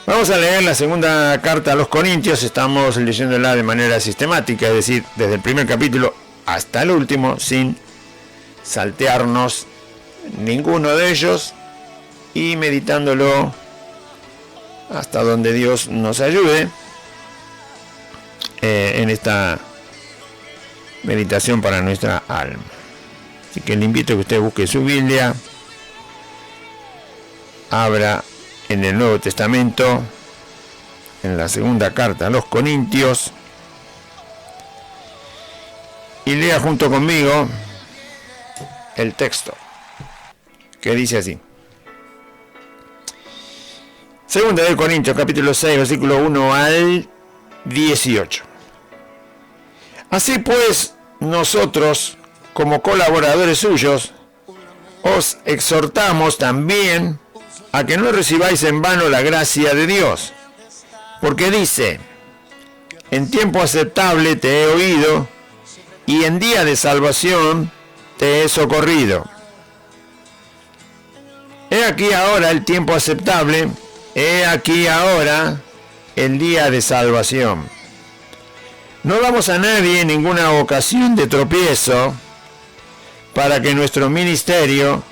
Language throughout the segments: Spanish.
Vamos a leer la segunda carta a los Corintios. Estamos leyéndola de manera sistemática, es decir, desde el primer capítulo hasta el último, sin saltearnos ninguno de ellos, y meditándolo hasta donde Dios nos ayude en esta meditación para nuestra alma. Así que le invito a que usted busque su Biblia, abra en el Nuevo Testamento, en la segunda carta a los Corintios, y lea junto conmigo el texto, que dice así. Segunda de Corintios, capítulo 6, versículo 1 al 18. Así pues, nosotros, como colaboradores suyos, os exhortamos también a que no recibáis en vano la gracia de Dios, porque dice: en tiempo aceptable te he oído, y en día de salvación te he socorrido. He aquí ahora el tiempo aceptable, he aquí ahora el día de salvación. No damos a nadie ninguna ocasión de tropiezo, para que nuestro ministerio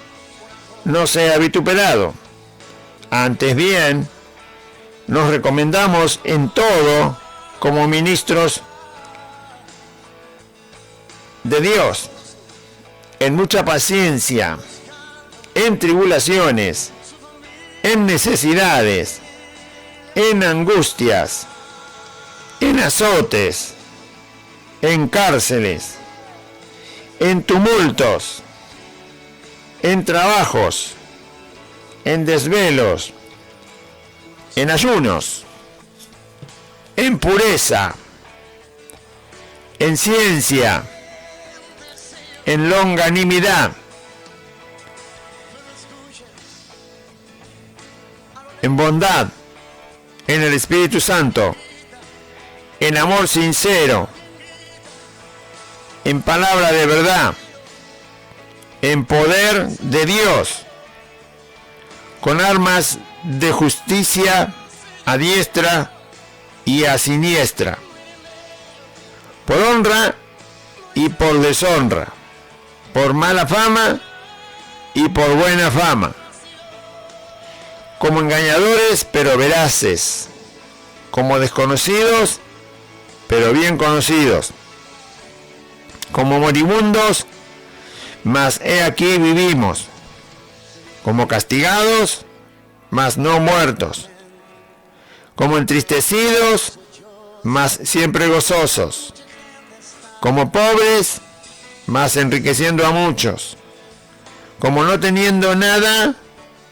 no sea vituperado. Antes bien, nos recomendamos en todo como ministros de Dios, en mucha paciencia, en tribulaciones, en necesidades, en angustias, en azotes, en cárceles, en tumultos, en trabajos, en desvelos, en ayunos, en pureza, en ciencia, en longanimidad, en bondad, en el Espíritu Santo, en amor sincero, en palabra de verdad, en poder de Dios, con armas de justicia a diestra y a siniestra, por honra y por deshonra, por mala fama y por buena fama, como engañadores pero veraces, como desconocidos pero bien conocidos, como moribundos, mas he aquí vivimos, como castigados, mas no muertos, como entristecidos, mas siempre gozosos, como pobres, mas enriqueciendo a muchos, como no teniendo nada,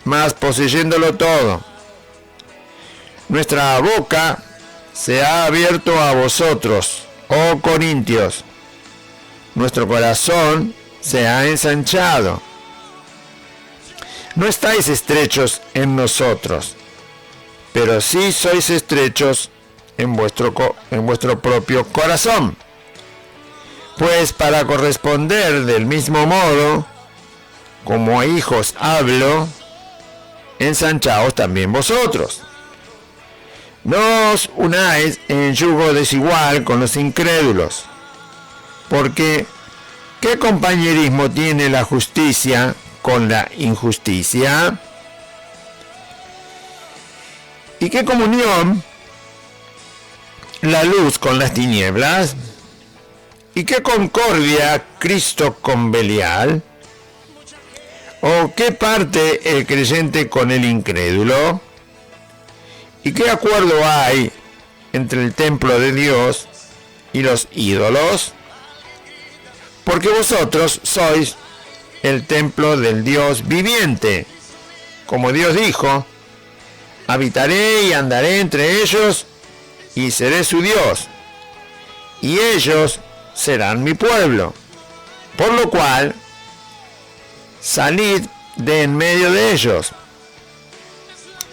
mas poseyéndolo todo. Nuestra boca se ha abierto a vosotros, oh Corintios, nuestro corazón se ha ensanchado. No estáis estrechos en nosotros, pero sí sois estrechos en vuestro propio corazón. Pues para corresponder del mismo modo, como a hijos hablo, ensanchaos también vosotros. No os unáis en yugo desigual con los incrédulos, porque ¿qué compañerismo tiene la justicia con la injusticia? ¿Y qué comunión la luz con las tinieblas? ¿Y qué concordia Cristo con Belial? ¿O qué parte el creyente con el incrédulo? ¿Y qué acuerdo hay entre el templo de Dios y los ídolos? Porque vosotros sois el templo del Dios viviente. Como Dios dijo: habitaré y andaré entre ellos, y seré su Dios, y ellos serán mi pueblo. Por lo cual, salid de en medio de ellos,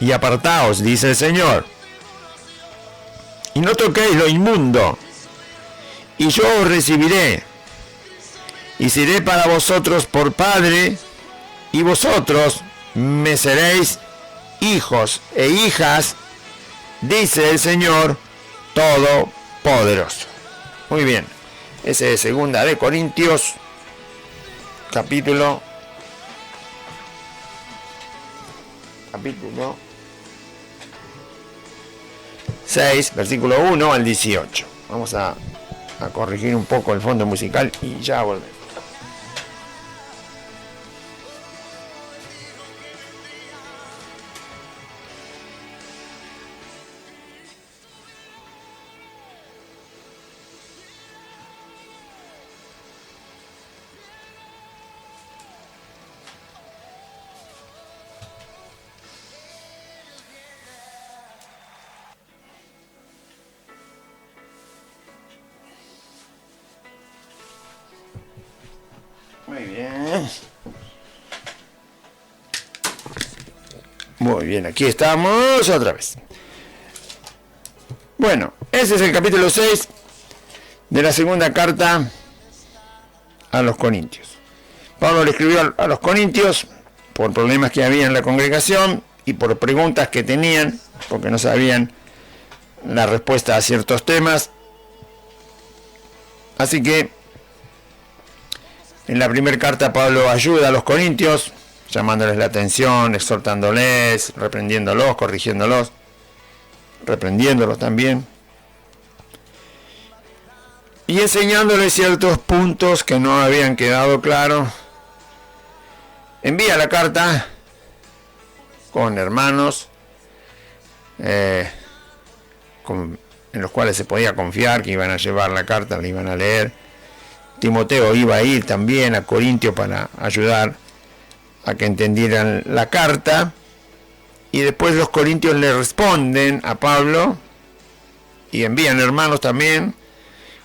y apartaos, dice el Señor, y no toquéis lo inmundo, y yo os recibiré, y seré para vosotros por padre, y vosotros me seréis hijos e hijas, dice el Señor Todopoderoso. Muy bien, ese es 2 de Corintios, capítulo 6, versículo 1 al 18. Vamos a corregir un poco el fondo musical y ya volvemos. Muy bien. Muy bien, aquí estamos otra vez. Bueno, ese es el capítulo 6 de la segunda carta a los Corintios. Pablo le escribió a los Corintios por problemas que había en la congregación y por preguntas que tenían, porque no sabían la respuesta a ciertos temas. Así que en la primera carta Pablo ayuda a los corintios, llamándoles la atención, exhortándoles, reprendiéndolos, corrigiéndolos, reprendiéndolos también, y enseñándoles ciertos puntos que no habían quedado claros. Envía la carta con hermanos en los cuales se podía confiar que iban a llevar la carta, la iban a leer. Timoteo iba a ir también a Corintio para ayudar a que entendieran la carta, y después los corintios le responden a Pablo y envían hermanos también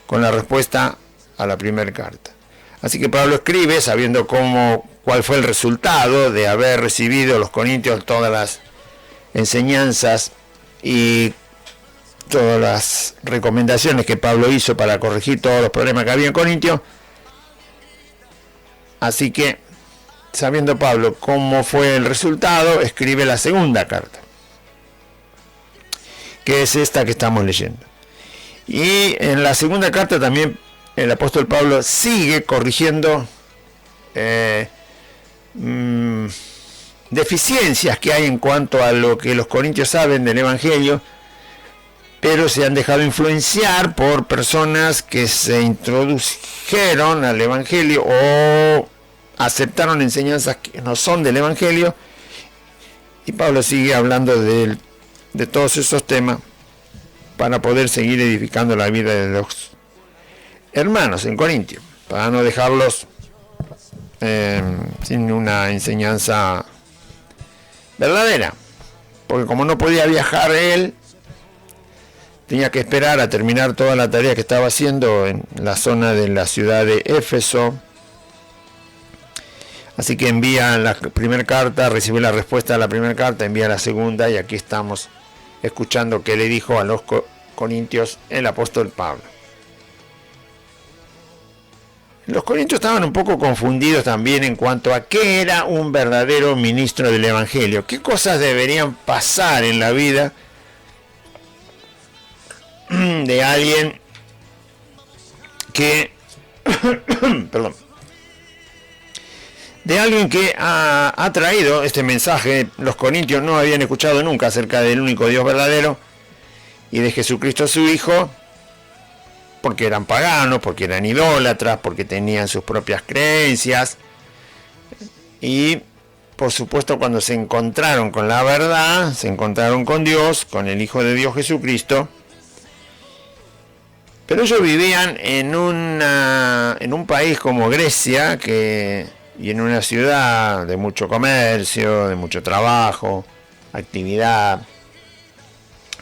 con la respuesta a la primera carta. Así que Pablo escribe sabiendo cuál fue el resultado de haber recibido los corintios todas las enseñanzas y todas las recomendaciones que Pablo hizo para corregir todos los problemas que había en Corintio. Así que, sabiendo Pablo cómo fue el resultado, escribe la segunda carta, que es esta que estamos leyendo. Y en la segunda carta también el apóstol Pablo sigue corrigiendo deficiencias que hay en cuanto a lo que los corintios saben del Evangelio, pero se han dejado influenciar por personas que se introdujeron al Evangelio o aceptaron enseñanzas que no son del Evangelio. Y Pablo sigue hablando de todos esos temas para poder seguir edificando la vida de los hermanos en Corintio, para no dejarlos sin una enseñanza verdadera, porque como no podía viajar él, tenía que esperar a terminar toda la tarea que estaba haciendo en la zona de la ciudad de Éfeso. Así que envía la primera carta, recibe la respuesta a la primera carta, envía la segunda, y aquí estamos escuchando qué le dijo a los corintios el apóstol Pablo. Los corintios estaban un poco confundidos también en cuanto a qué era un verdadero ministro del Evangelio, qué cosas deberían pasar en la vida de alguien que de alguien que ha traído este mensaje. Los corintios no habían escuchado nunca acerca del único Dios verdadero y de Jesucristo su Hijo, porque eran paganos, porque eran idólatras, porque tenían sus propias creencias, y por supuesto cuando se encontraron con la verdad, se encontraron con Dios, con el Hijo de Dios Jesucristo. Pero ellos vivían en un país como Grecia, y en una ciudad de mucho comercio, de mucho trabajo, actividad,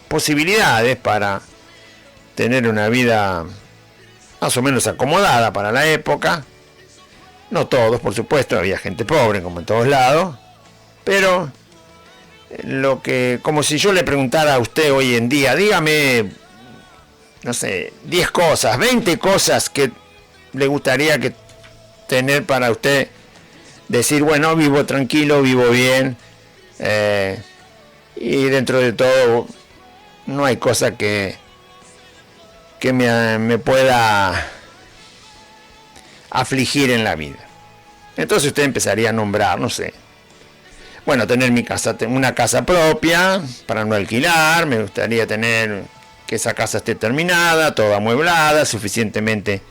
posibilidades para tener una vida más o menos acomodada para la época. No todos, por supuesto, había gente pobre como en todos lados, pero como si yo le preguntara a usted hoy en día, dígame, no sé, 10 cosas, 20 cosas que le gustaría tener para usted decir, bueno, vivo tranquilo, vivo bien, y dentro de todo no hay cosa que me pueda afligir en la vida. Entonces usted empezaría a nombrar, no sé, bueno, tener mi casa, una casa propia para no alquilar, me gustaría tener que esa casa esté terminada, toda amueblada, suficientemente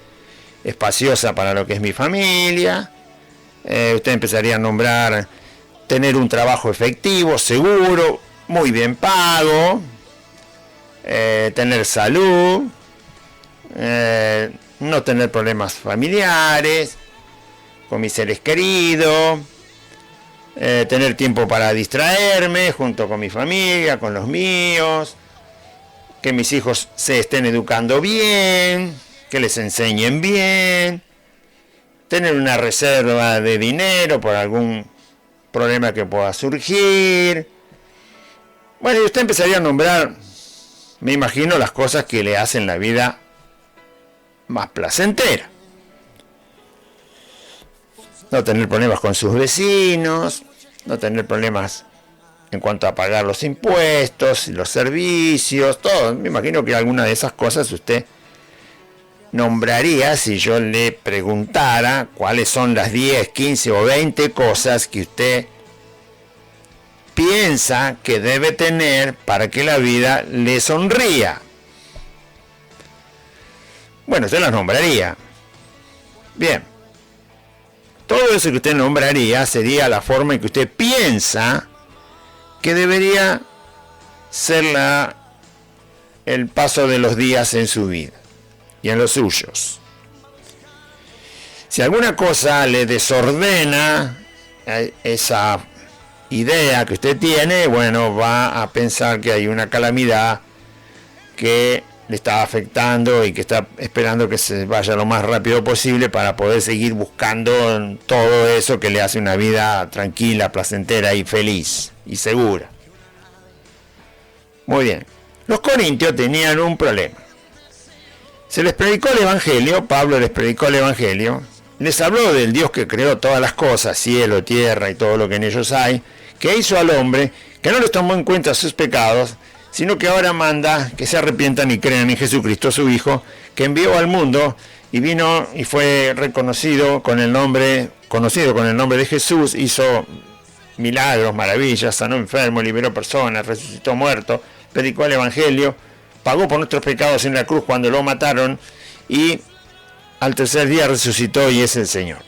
espaciosa para lo que es mi familia. Usted empezaría a nombrar tener un trabajo efectivo, seguro, muy bien pago, tener salud, no tener problemas familiares con mis seres queridos, tener tiempo para distraerme junto con mi familia, con los míos, que mis hijos se estén educando bien, que les enseñen bien, tener una reserva de dinero por algún problema que pueda surgir. Bueno, y usted empezaría a nombrar, me imagino, las cosas que le hacen la vida más placentera. No tener problemas con sus vecinos, no tener problemas en cuanto a pagar los impuestos, los servicios, todo. Me imagino que alguna de esas cosas usted nombraría si yo le preguntara cuáles son las 10, 15 o 20 cosas que usted piensa que debe tener para que la vida le sonría. Bueno, usted las nombraría. Bien. Todo eso que usted nombraría sería la forma en que usted piensa que debería ser el paso de los días en su vida y en los suyos. Si alguna cosa le desordena esa idea que usted tiene, bueno, va a pensar que hay una calamidad que le está afectando y que está esperando que se vaya lo más rápido posible para poder seguir buscando todo eso que le hace una vida tranquila, placentera y feliz y segura. Muy bien. Los corintios tenían un problema. Se les predicó el Evangelio, Pablo les predicó el Evangelio, les habló del Dios que creó todas las cosas, cielo, tierra y todo lo que en ellos hay, que hizo al hombre, que no les tomó en cuenta sus pecados, sino que ahora manda que se arrepientan y crean en Jesucristo, su Hijo, que envió al mundo y vino y fue conocido con el nombre de Jesús, hizo milagros, maravillas, sanó enfermos, liberó personas, resucitó muertos, predicó el Evangelio, pagó por nuestros pecados en la cruz cuando lo mataron y al tercer día resucitó y es el Señor.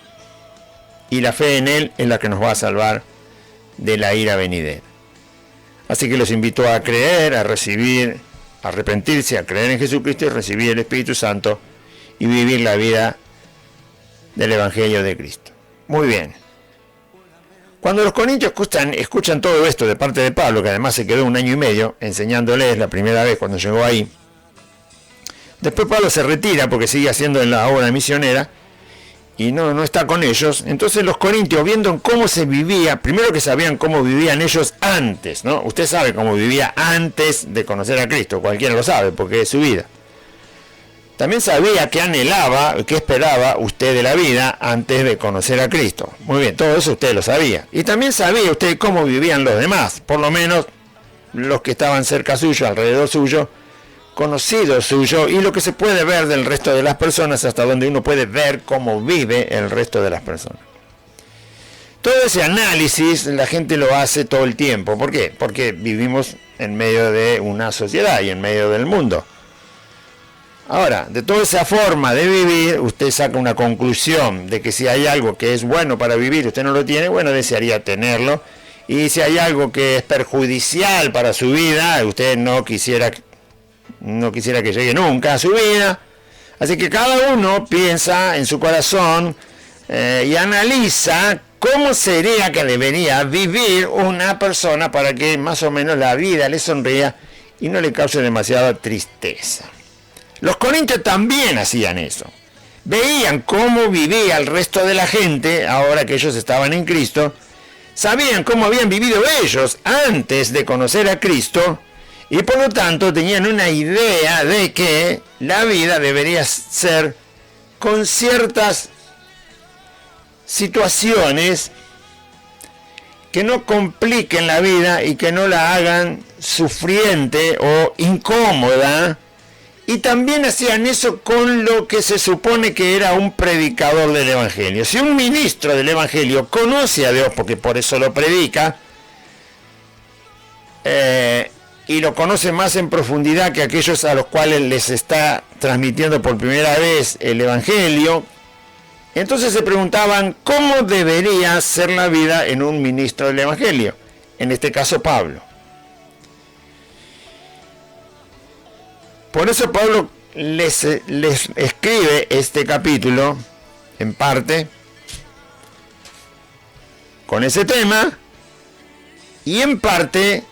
Y la fe en Él es la que nos va a salvar de la ira venidera. Así que los invito a creer, a recibir, a arrepentirse, a creer en Jesucristo y recibir el Espíritu Santo y vivir la vida del Evangelio de Cristo. Muy bien. Cuando los corintios escuchan todo esto de parte de Pablo, que además se quedó 1 año y medio enseñándoles la primera vez cuando llegó ahí, después Pablo se retira porque sigue haciendo la obra misionera y no está con ellos. Entonces los corintios, viendo cómo se vivía, primero que sabían cómo vivían ellos antes, ¿no? Usted sabe cómo vivía antes de conocer a Cristo, cualquiera lo sabe porque es su vida. También sabía qué anhelaba, qué esperaba usted de la vida antes de conocer a Cristo. Muy bien, todo eso usted lo sabía. Y también sabía usted cómo vivían los demás, por lo menos los que estaban cerca suyo, alrededor suyo, conocido suyo, y lo que se puede ver del resto de las personas, hasta donde uno puede ver cómo vive el resto de las personas. Todo ese análisis la gente lo hace todo el tiempo. ¿Por qué? Porque vivimos en medio de una sociedad y en medio del mundo. Ahora, de toda esa forma de vivir, usted saca una conclusión de que si hay algo que es bueno para vivir, usted no lo tiene, bueno, desearía tenerlo. Y si hay algo que es perjudicial para su vida, usted no quisiera que llegue nunca a su vida. Así que cada uno piensa en su corazón y analiza cómo sería que debería vivir una persona para que más o menos la vida le sonría y no le cause demasiada tristeza. Los corintios también hacían eso. Veían cómo vivía el resto de la gente ahora que ellos estaban en Cristo. Sabían cómo habían vivido ellos antes de conocer a Cristo. Y por lo tanto tenían una idea de que la vida debería ser con ciertas situaciones que no compliquen la vida y que no la hagan sufriente o incómoda. Y también hacían eso con lo que se supone que era un predicador del Evangelio. Si un ministro del Evangelio conoce a Dios, porque por eso lo predica, y lo conoce más en profundidad que aquellos a los cuales les está transmitiendo por primera vez el Evangelio, entonces se preguntaban cómo debería ser la vida en un ministro del Evangelio, en este caso Pablo. Por eso Pablo les escribe este capítulo, en parte, con ese tema, y en parte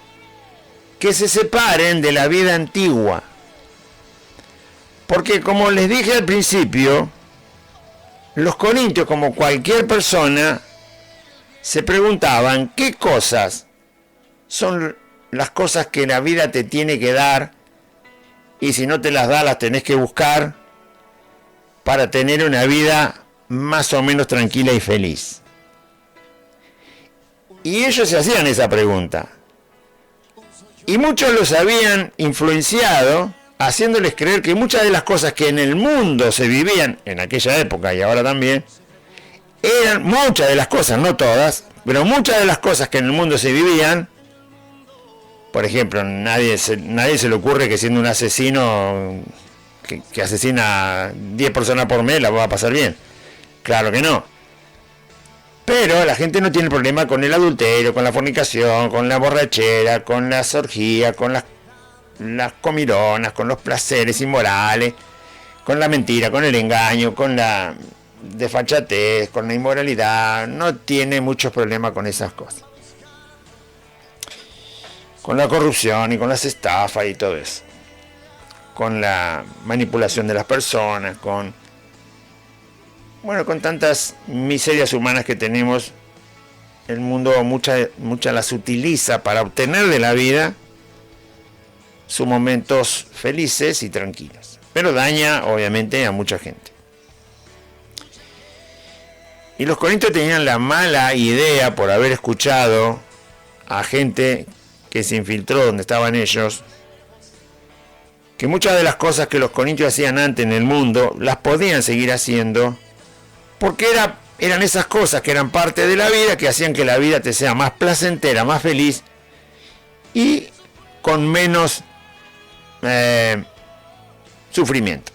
que se separen de la vida antigua. Porque como les dije al principio, los corintios, como cualquier persona, se preguntaban qué cosas son las cosas que la vida te tiene que dar, y si no te las da, las tenés que buscar para tener una vida más o menos tranquila y feliz. Y ellos se hacían esa pregunta. Y muchos los habían influenciado, haciéndoles creer que muchas de las cosas que en el mundo se vivían, en aquella época y ahora también, eran muchas de las cosas, no todas, pero muchas de las cosas que en el mundo se vivían. Por ejemplo, nadie se le ocurre que siendo un asesino que asesina 10 personas por mes la va a pasar bien. Claro que no. Pero la gente no tiene problema con el adulterio, con la fornicación, con la borrachera, con las orgías, con las comilonas, con los placeres inmorales, con la mentira, con el engaño, con la desfachatez, con la inmoralidad. No tiene muchos problemas con esas cosas. Con la corrupción y con las estafas y todo eso. Con la manipulación de las personas, con tantas miserias humanas que tenemos, el mundo muchas las utiliza para obtener de la vida sus momentos felices y tranquilos. Pero daña, obviamente, a mucha gente. Y los corintios tenían la mala idea, por haber escuchado a gente que se infiltró donde estaban ellos, que muchas de las cosas que los corintios hacían antes en el mundo, las podían seguir haciendo, porque eran esas cosas que eran parte de la vida, que hacían que la vida te sea más placentera, más feliz, y con menos sufrimiento.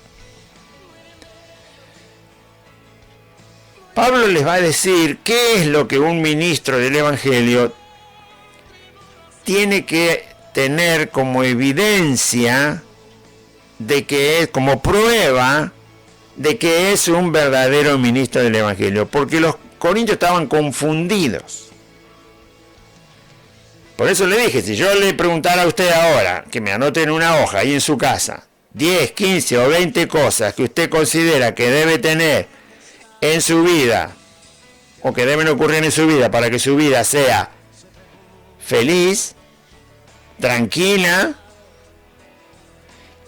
Pablo les va a decir qué es lo que un ministro del Evangelio tiene que tener como evidencia de que es, como prueba de que es un verdadero ministro del Evangelio, porque los corintios estaban confundidos. Por eso le dije, si yo le preguntara a usted ahora, que me anote en una hoja ahí en su casa, 10, 15 o 20 cosas que usted considera que debe tener en su vida, o que deben ocurrir en su vida para que su vida sea feliz, tranquila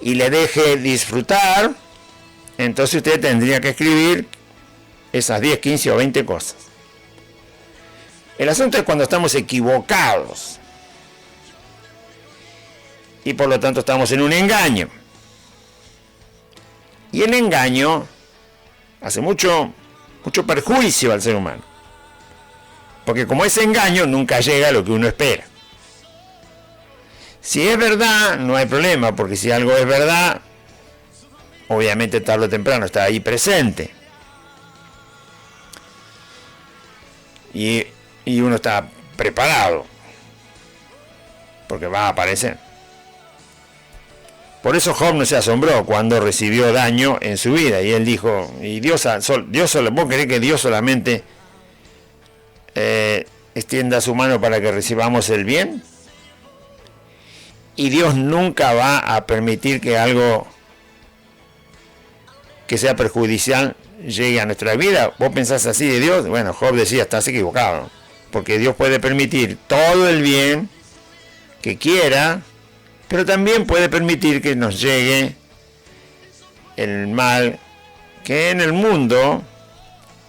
y le deje disfrutar, entonces usted tendría que escribir esas 10, 15 o 20 cosas. El asunto es cuando estamos equivocados y por lo tanto estamos en un engaño. Y el engaño hace mucho perjuicio al ser humano, porque como es engaño nunca llega a lo que uno espera. Si es verdad, no hay problema, porque si algo es verdad, obviamente tarde o temprano está ahí presente. Y uno está preparado, porque va a aparecer. Por eso Job no se asombró cuando recibió daño en su vida. Y él dijo, ¿y vos querés que Dios solamente extienda su mano para que recibamos el bien? Y Dios nunca va a permitir que algo que sea perjudicial llegue a nuestra vida. ¿Vos pensás así de Dios? Bueno, Job decía, estás equivocado. Porque Dios puede permitir todo el bien que quiera, pero también puede permitir que nos llegue el mal que en el mundo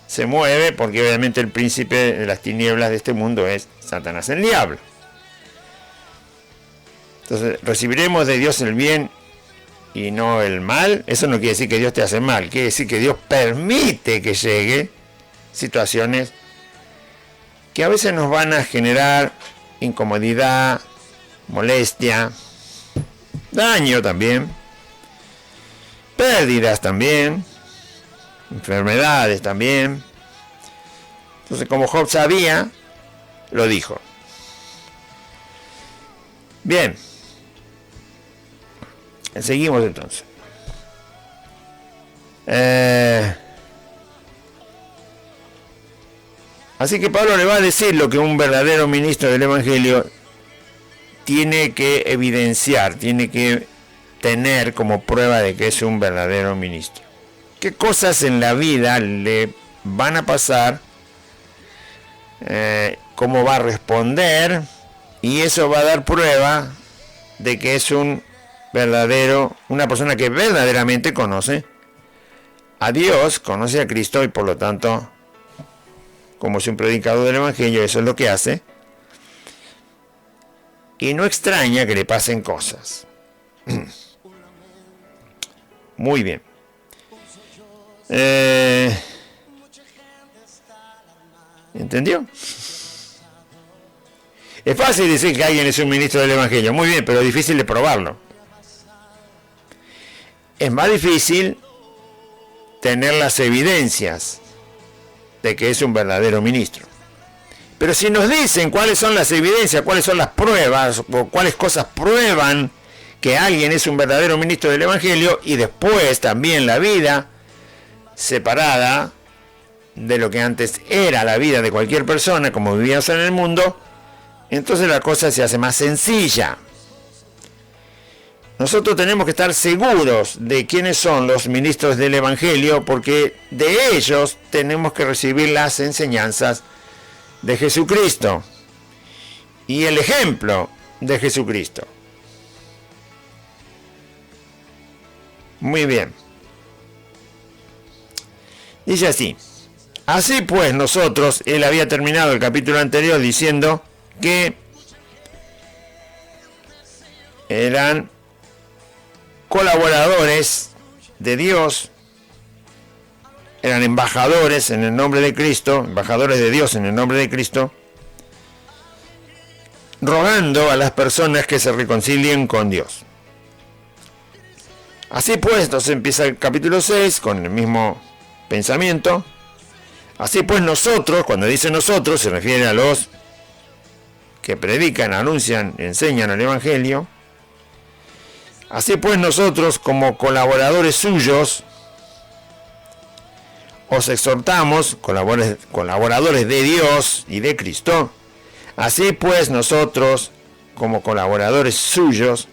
se mueve, porque obviamente el príncipe de las tinieblas de este mundo es Satanás, el diablo. Entonces, recibiremos de Dios el bien y no el mal. Eso no quiere decir que Dios te hace mal, quiere decir que Dios permite que llegue situaciones que a veces nos van a generar incomodidad, molestia, daño también, pérdidas también, enfermedades también. Entonces, como Job sabía, lo dijo. Bien, seguimos entonces. Así que Pablo le va a decir lo que un verdadero ministro del Evangelio tiene que evidenciar, tiene que tener como prueba de que es un verdadero ministro. ¿Qué cosas en la vida le van a pasar? ¿Cómo va a responder? Y eso va a dar prueba de que es una persona que verdaderamente conoce a Dios, conoce a Cristo, y por lo tanto, como es un predicador del Evangelio, eso es lo que hace. Y no extraña que le pasen cosas. Muy bien. ¿Entendió? Es fácil decir que alguien es un ministro del Evangelio. Muy bien, pero es difícil de probarlo. Es más difícil tener las evidencias de que es un verdadero ministro. Pero si nos dicen cuáles son las evidencias, cuáles son las pruebas, o cuáles cosas prueban que alguien es un verdadero ministro del Evangelio, y después también la vida separada de lo que antes era la vida de cualquier persona, como vivíamos en el mundo, entonces la cosa se hace más sencilla. Nosotros tenemos que estar seguros de quiénes son los ministros del Evangelio, porque de ellos tenemos que recibir las enseñanzas de Jesucristo y el ejemplo de Jesucristo. Muy bien. Dice así: así pues nosotros, él había terminado el capítulo anterior diciendo que eran colaboradores de Dios, eran embajadores en el nombre de Cristo, embajadores de Dios en el nombre de Cristo, rogando a las personas que se reconcilien con Dios. Así pues, entonces empieza el capítulo 6 con el mismo pensamiento. Así pues nosotros, cuando dice nosotros, se refiere a los que predican, anuncian, enseñan el Evangelio. Así pues nosotros, como colaboradores suyos, os exhortamos, colaboradores de Dios y de Cristo. Así pues nosotros, como colaboradores suyos,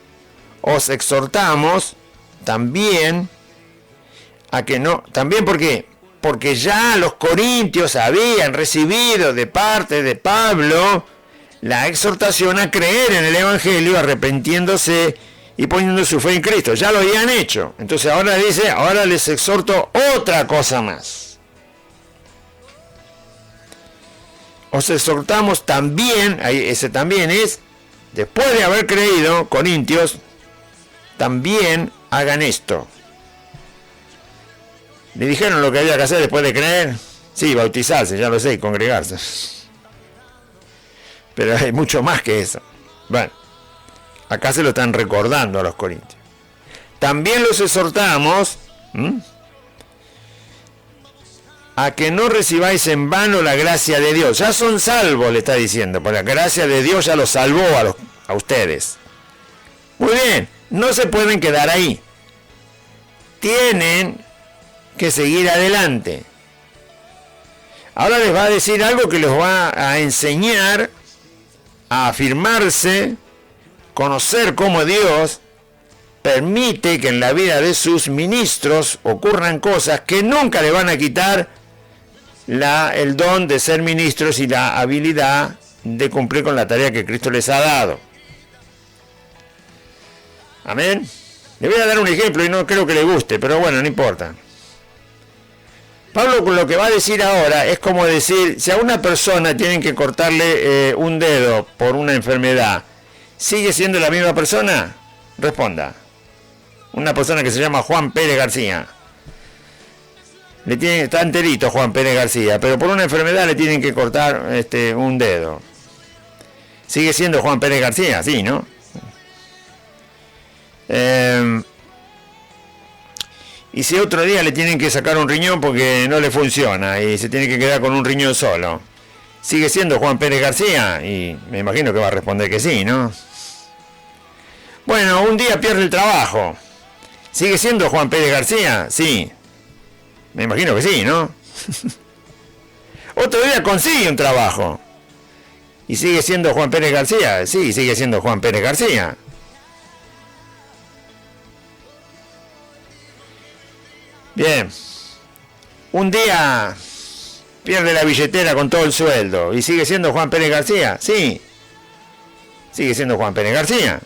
os exhortamos también a que no, también porque ya los corintios habían recibido de parte de Pablo la exhortación a creer en el Evangelio, arrepintiéndose y poniendo su fe en Cristo. Ya lo habían hecho. Entonces ahora dice, ahora les exhorto otra cosa más. Os exhortamos también, ese también es, después de haber creído, corintios, también hagan esto. ¿Le dijeron lo que había que hacer después de creer? Sí, bautizarse, ya lo sé, y congregarse. Pero hay mucho más que eso. Bueno, acá se lo están recordando a los corintios. También los exhortamos a que no recibáis en vano la gracia de Dios. Ya son salvos, le está diciendo, porque la gracia de Dios ya los salvó a ustedes. Muy bien, no se pueden quedar ahí. Tienen que seguir adelante. Ahora les va a decir algo que les va a enseñar a afirmarse, conocer cómo Dios permite que en la vida de sus ministros ocurran cosas que nunca le van a quitar el don de ser ministros y la habilidad de cumplir con la tarea que Cristo les ha dado. Amén. Le voy a dar un ejemplo y no creo que le guste, pero bueno, no importa. Pablo lo que va a decir ahora es como decir, si a una persona tienen que cortarle un dedo por una enfermedad, ¿sigue siendo la misma persona? Responda. Una persona que se llama Juan Pérez García. Está enterito Juan Pérez García, pero por una enfermedad le tienen que cortar un dedo. ¿Sigue siendo Juan Pérez García? Sí, ¿no? Y si otro día le tienen que sacar un riñón porque no le funciona y se tiene que quedar con un riñón solo, ¿sigue siendo Juan Pérez García? Y me imagino que va a responder que sí, ¿no? Bueno, un día pierde el trabajo. ¿Sigue siendo Juan Pérez García? Sí. Me imagino que sí, ¿no? Otro día consigue un trabajo. ¿Y sigue siendo Juan Pérez García? Sí, sigue siendo Juan Pérez García. Bien. Un día pierde la billetera con todo el sueldo. ¿Y sigue siendo Juan Pérez García? Sí. Sigue siendo Juan Pérez García.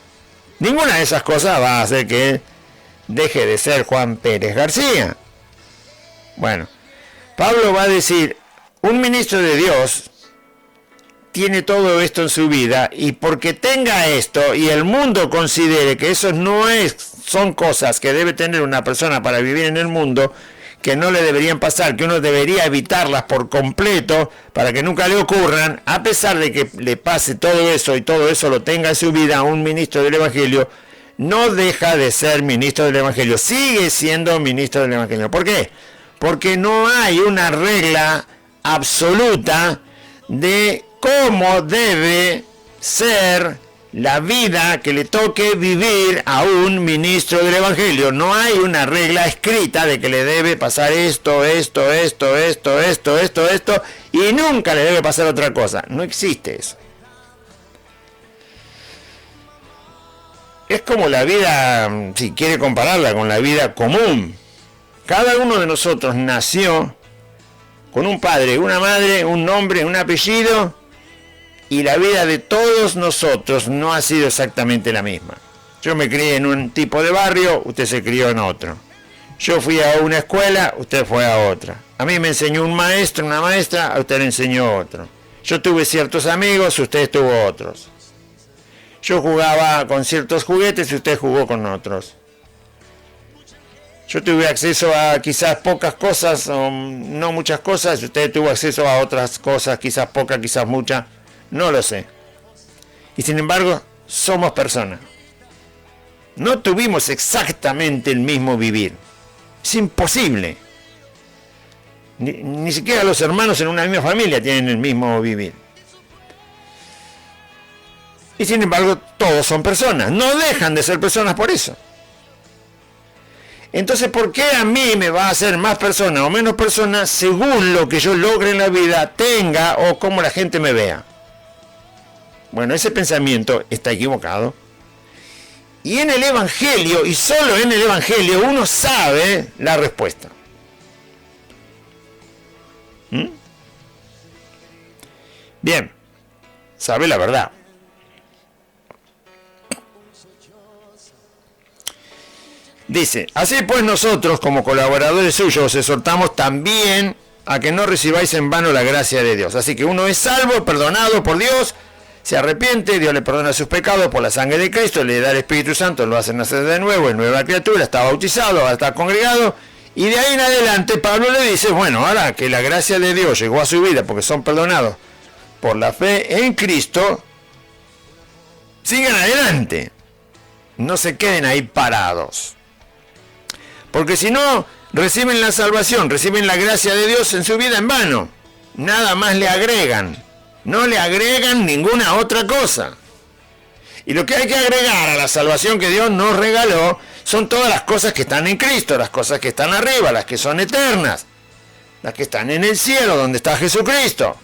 Ninguna de esas cosas va a hacer que él deje de ser Juan Pérez García. Bueno, Pablo va a decir, un ministro de Dios tiene todo esto en su vida, y porque tenga esto y el mundo considere que eso son cosas que debe tener una persona para vivir en el mundo, que no le deberían pasar, que uno debería evitarlas por completo para que nunca le ocurran, a pesar de que le pase todo eso y todo eso lo tenga en su vida, un ministro del Evangelio no deja de ser ministro del Evangelio, sigue siendo ministro del Evangelio. ¿Por qué? Porque no hay una regla absoluta de cómo debe ser la vida que le toque vivir a un ministro del Evangelio. No hay una regla escrita de que le debe pasar esto, y nunca le debe pasar otra cosa. No existe eso. Es como la vida, si quiere compararla con la vida común. Cada uno de nosotros nació con un padre, una madre, un nombre, un apellido, y la vida de todos nosotros no ha sido exactamente la misma. Yo me crié en un tipo de barrio, usted se crió en otro. Yo fui a una escuela, usted fue a otra. A mí me enseñó un maestro, una maestra, a usted le enseñó otro. Yo tuve ciertos amigos, usted tuvo otros. Yo jugaba con ciertos juguetes y usted jugó con otros. Yo tuve acceso a quizás pocas cosas, o no muchas cosas, y usted tuvo acceso a otras cosas, quizás pocas, quizás muchas, no lo sé. Y sin embargo, somos personas. No tuvimos exactamente el mismo vivir. Es imposible. Ni siquiera los hermanos en una misma familia tienen el mismo vivir. Y sin embargo, todos son personas. No dejan de ser personas por eso. Entonces, ¿por qué a mí me va a hacer más persona o menos persona según lo que yo logre en la vida, tenga o cómo la gente me vea? Bueno, ese pensamiento está equivocado. Y en el Evangelio, y solo en el Evangelio, uno sabe la respuesta. Bien, sabe la verdad. Dice, así pues nosotros como colaboradores suyos os exhortamos también a que no recibáis en vano la gracia de Dios. Así que uno es salvo, perdonado por Dios, se arrepiente, Dios le perdona sus pecados por la sangre de Cristo, le da el Espíritu Santo, lo hace nacer de nuevo, es nueva criatura, está bautizado, ahora está congregado, y de ahí en adelante Pablo le dice, bueno, ahora que la gracia de Dios llegó a su vida porque son perdonados por la fe en Cristo, sigan adelante, no se queden ahí parados. Porque si no, reciben la salvación, reciben la gracia de Dios en su vida en vano. Nada más le agregan. No le agregan ninguna otra cosa. Y lo que hay que agregar a la salvación que Dios nos regaló son todas las cosas que están en Cristo, las cosas que están arriba, las que son eternas, las que están en el cielo, donde está Jesucristo.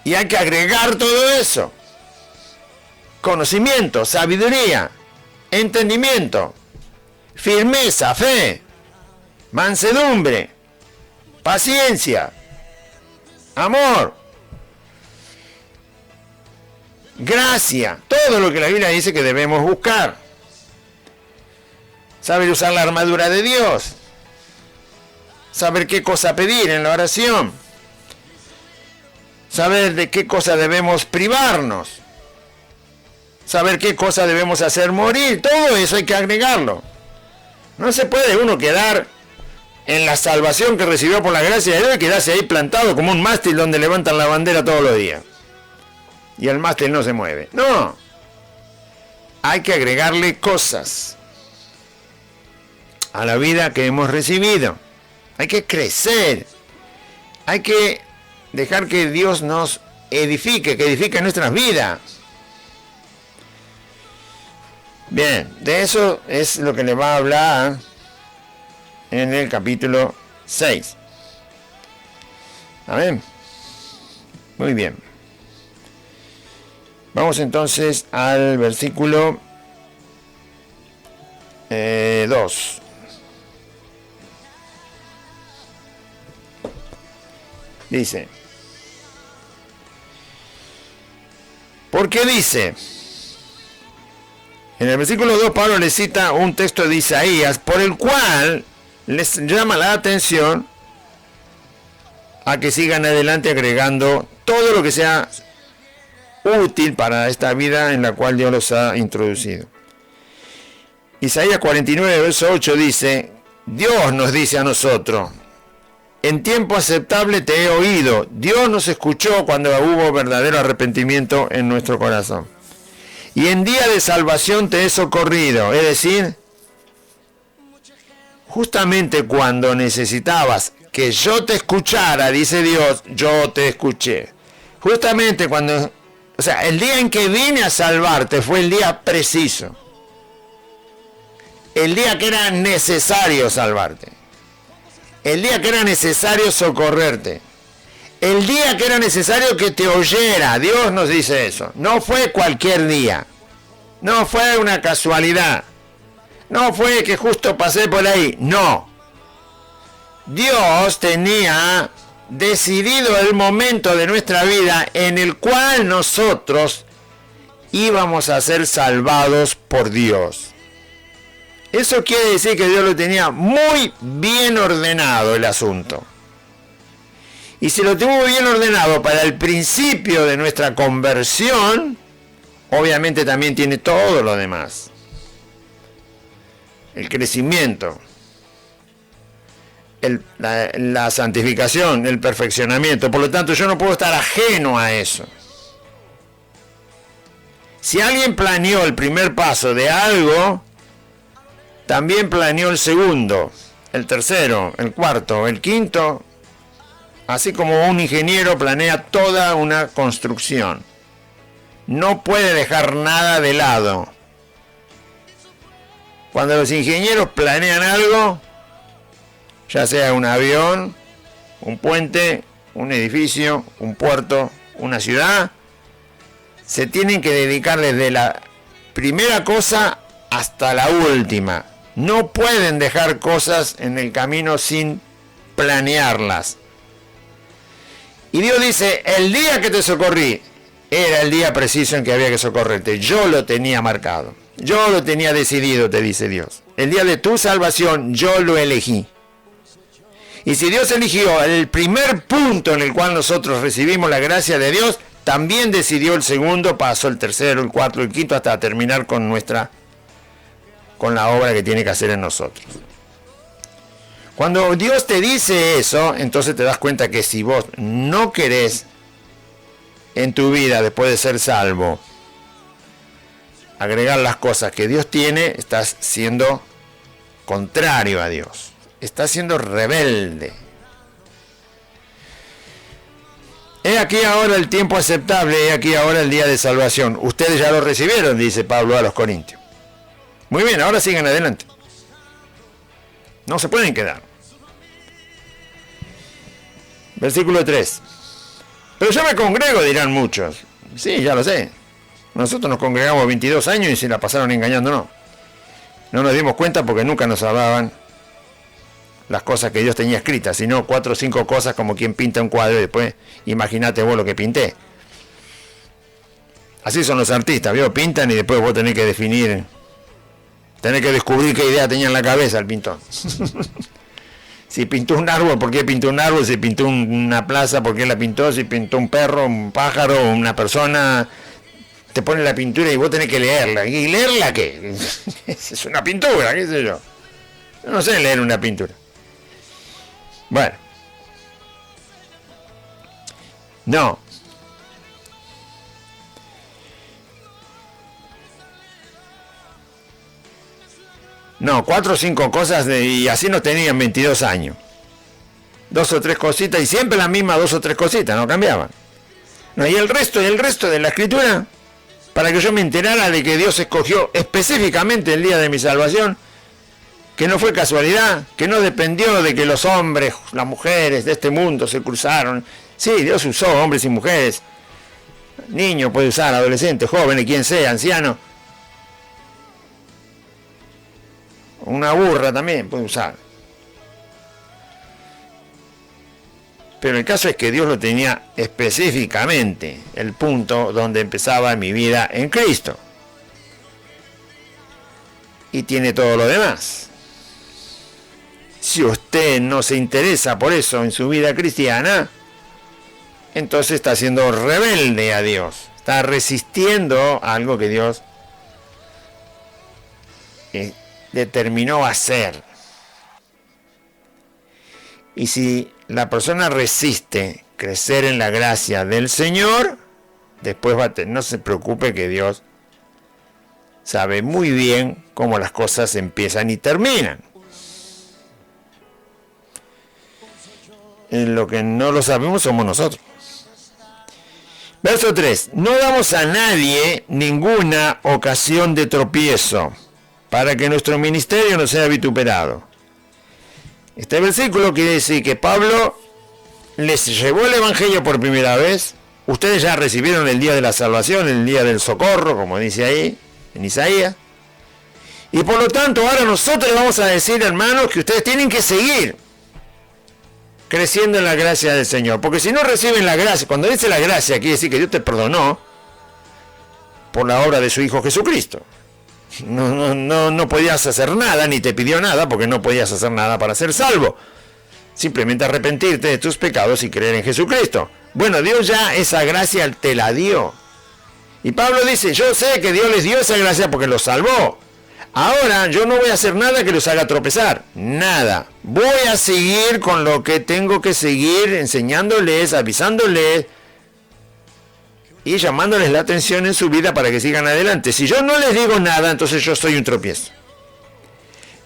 Y hay que agregar todo eso. Conocimiento, sabiduría, entendimiento, firmeza, fe, mansedumbre, paciencia, amor, gracia, todo lo que la Biblia dice que debemos buscar. Saber usar la armadura de Dios, saber qué cosa pedir en la oración, saber de qué cosa debemos privarnos, saber qué cosa debemos hacer morir. Todo eso hay que agregarlo. No se puede uno quedar en la salvación que recibió por la gracia de Dios y quedarse ahí plantado como un mástil donde levantan la bandera todos los días y el mástil no se mueve. No, hay que agregarle cosas a la vida que hemos recibido. Hay que crecer, hay que dejar que Dios nos edifique, que edifique nuestras vidas. Bien, de eso es lo que le va a hablar en el capítulo 6. Amén. Muy bien. Vamos entonces al versículo 2. Dice, porque dice, en el versículo 2 Pablo le cita un texto de Isaías por el cual les llama la atención a que sigan adelante agregando todo lo que sea útil para esta vida en la cual Dios los ha introducido. Isaías 49, verso 8 dice, Dios nos dice a nosotros, en tiempo aceptable te he oído. Dios nos escuchó cuando hubo verdadero arrepentimiento en nuestro corazón. Y en día de salvación te he socorrido. Es decir, justamente cuando necesitabas que yo te escuchara, dice Dios, yo te escuché. Justamente cuando, o sea, el día en que vine a salvarte fue el día preciso. El día que era necesario salvarte. El día que era necesario socorrerte. El día que era necesario que te oyera. Dios nos dice eso. No fue cualquier día. No fue una casualidad. No fue que justo pasé por ahí. No. Dios tenía decidido el momento de nuestra vida en el cual nosotros íbamos a ser salvados por Dios. Eso quiere decir que Dios lo tenía muy bien ordenado el asunto. Y si lo tuvo bien ordenado para el principio de nuestra conversión, obviamente también tiene todo lo demás. El crecimiento, la santificación, el perfeccionamiento. Por lo tanto, yo no puedo estar ajeno a eso. Si alguien planeó el primer paso de algo, también planeó el segundo, el tercero, el cuarto, el quinto, así como un ingeniero planea toda una construcción. No puede dejar nada de lado. Cuando los ingenieros planean algo, ya sea un avión, un puente, un edificio, un puerto, una ciudad, se tienen que dedicar desde la primera cosa hasta la última. No pueden dejar cosas en el camino sin planearlas. Y Dios dice, el día que te socorrí, era el día preciso en que había que socorrerte. Yo lo tenía marcado. Yo lo tenía decidido, te dice Dios. El día de tu salvación, yo lo elegí. Y si Dios eligió el primer punto en el cual nosotros recibimos la gracia de Dios, también decidió el segundo, pasó el tercero, el cuarto, el quinto, hasta terminar con la obra que tiene que hacer en nosotros. Cuando Dios te dice eso, entonces te das cuenta que si vos no querés en tu vida, después de ser salvo, agregar las cosas que Dios tiene, estás siendo contrario a Dios. Estás siendo rebelde. He aquí ahora el tiempo aceptable, he aquí ahora el día de salvación. Ustedes ya lo recibieron, dice Pablo a los Corintios. Muy bien, ahora sigan adelante. No se pueden quedar. Versículo 3. Pero yo me congrego, dirán muchos. Sí, ya lo sé. Nosotros nos congregamos 22 años y se la pasaron engañándonos. No nos dimos cuenta porque nunca nos hablaban las cosas que Dios tenía escritas, sino 4 o 5 cosas como quien pinta un cuadro y después imagínate vos lo que pinté. Así son los artistas, ¿vio? Pintan y después vos tenés que definir, tenés que descubrir qué idea tenía en la cabeza el pintor. Si pintó un árbol, ¿por qué pintó un árbol? Si pintó una plaza, ¿por qué la pintó? Si pintó un perro, un pájaro, una persona, te pone la pintura y vos tenés que leerla. ¿Y leerla qué? Es una pintura, qué sé yo. Yo no sé leer una pintura. Bueno. No. No, 4 o 5 cosas y así no tenían 22 años. 2 o 3 cositas y siempre las mismas 2 o 3 cositas, no cambiaban. No, y el resto de la escritura, para que yo me enterara de que Dios escogió específicamente el día de mi salvación, que no fue casualidad, que no dependió de que los hombres, las mujeres de este mundo se cruzaron. Sí, Dios usó hombres y mujeres, niños puede usar, adolescentes, jóvenes, quien sea, anciano. Una burra también puede usar. Pero el caso es que Dios lo tenía específicamente, el punto donde empezaba mi vida en Cristo. Y tiene todo lo demás. Si usted no se interesa por eso en su vida cristiana, entonces está siendo rebelde a Dios. Está resistiendo a algo que Dios determinó hacer. Y si la persona resiste crecer en la gracia del Señor, después va a tener, no se preocupe que Dios sabe muy bien cómo las cosas empiezan y terminan. En lo que no lo sabemos somos nosotros. Verso 3. No damos a nadie ninguna ocasión de tropiezo, para que nuestro ministerio no sea vituperado. Este versículo quiere decir que Pablo les llevó el Evangelio por primera vez. Ustedes ya recibieron el día de la salvación, el día del socorro, como dice ahí, en Isaías. Y por lo tanto, ahora nosotros les vamos a decir, hermanos, que ustedes tienen que seguir creciendo en la gracia del Señor. Porque si no reciben la gracia, cuando dice la gracia, quiere decir que Dios te perdonó por la obra de su Hijo Jesucristo. No podías hacer nada, ni te pidió nada, porque no podías hacer nada para ser salvo. Simplemente arrepentirte de tus pecados y creer en Jesucristo. Bueno, Dios ya esa gracia te la dio. Y Pablo dice, yo sé que Dios les dio esa gracia porque los salvó. Ahora yo no voy a hacer nada que los haga tropezar. Nada. Voy a seguir con lo que tengo que seguir, enseñándoles, avisándoles y llamándoles la atención en su vida para que sigan adelante. Si yo no les digo nada, entonces yo soy un tropiezo.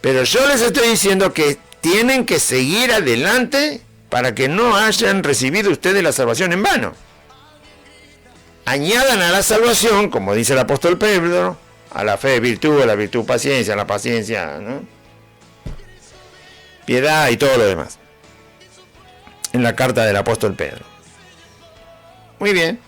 Pero yo les estoy diciendo que tienen que seguir adelante para que no hayan recibido ustedes la salvación en vano. Añadan a la salvación, como dice el apóstol Pedro, a la fe virtud, a la virtud paciencia, a la paciencia, ¿no? Piedad y todo lo demás. En la carta del apóstol Pedro. Muy bien.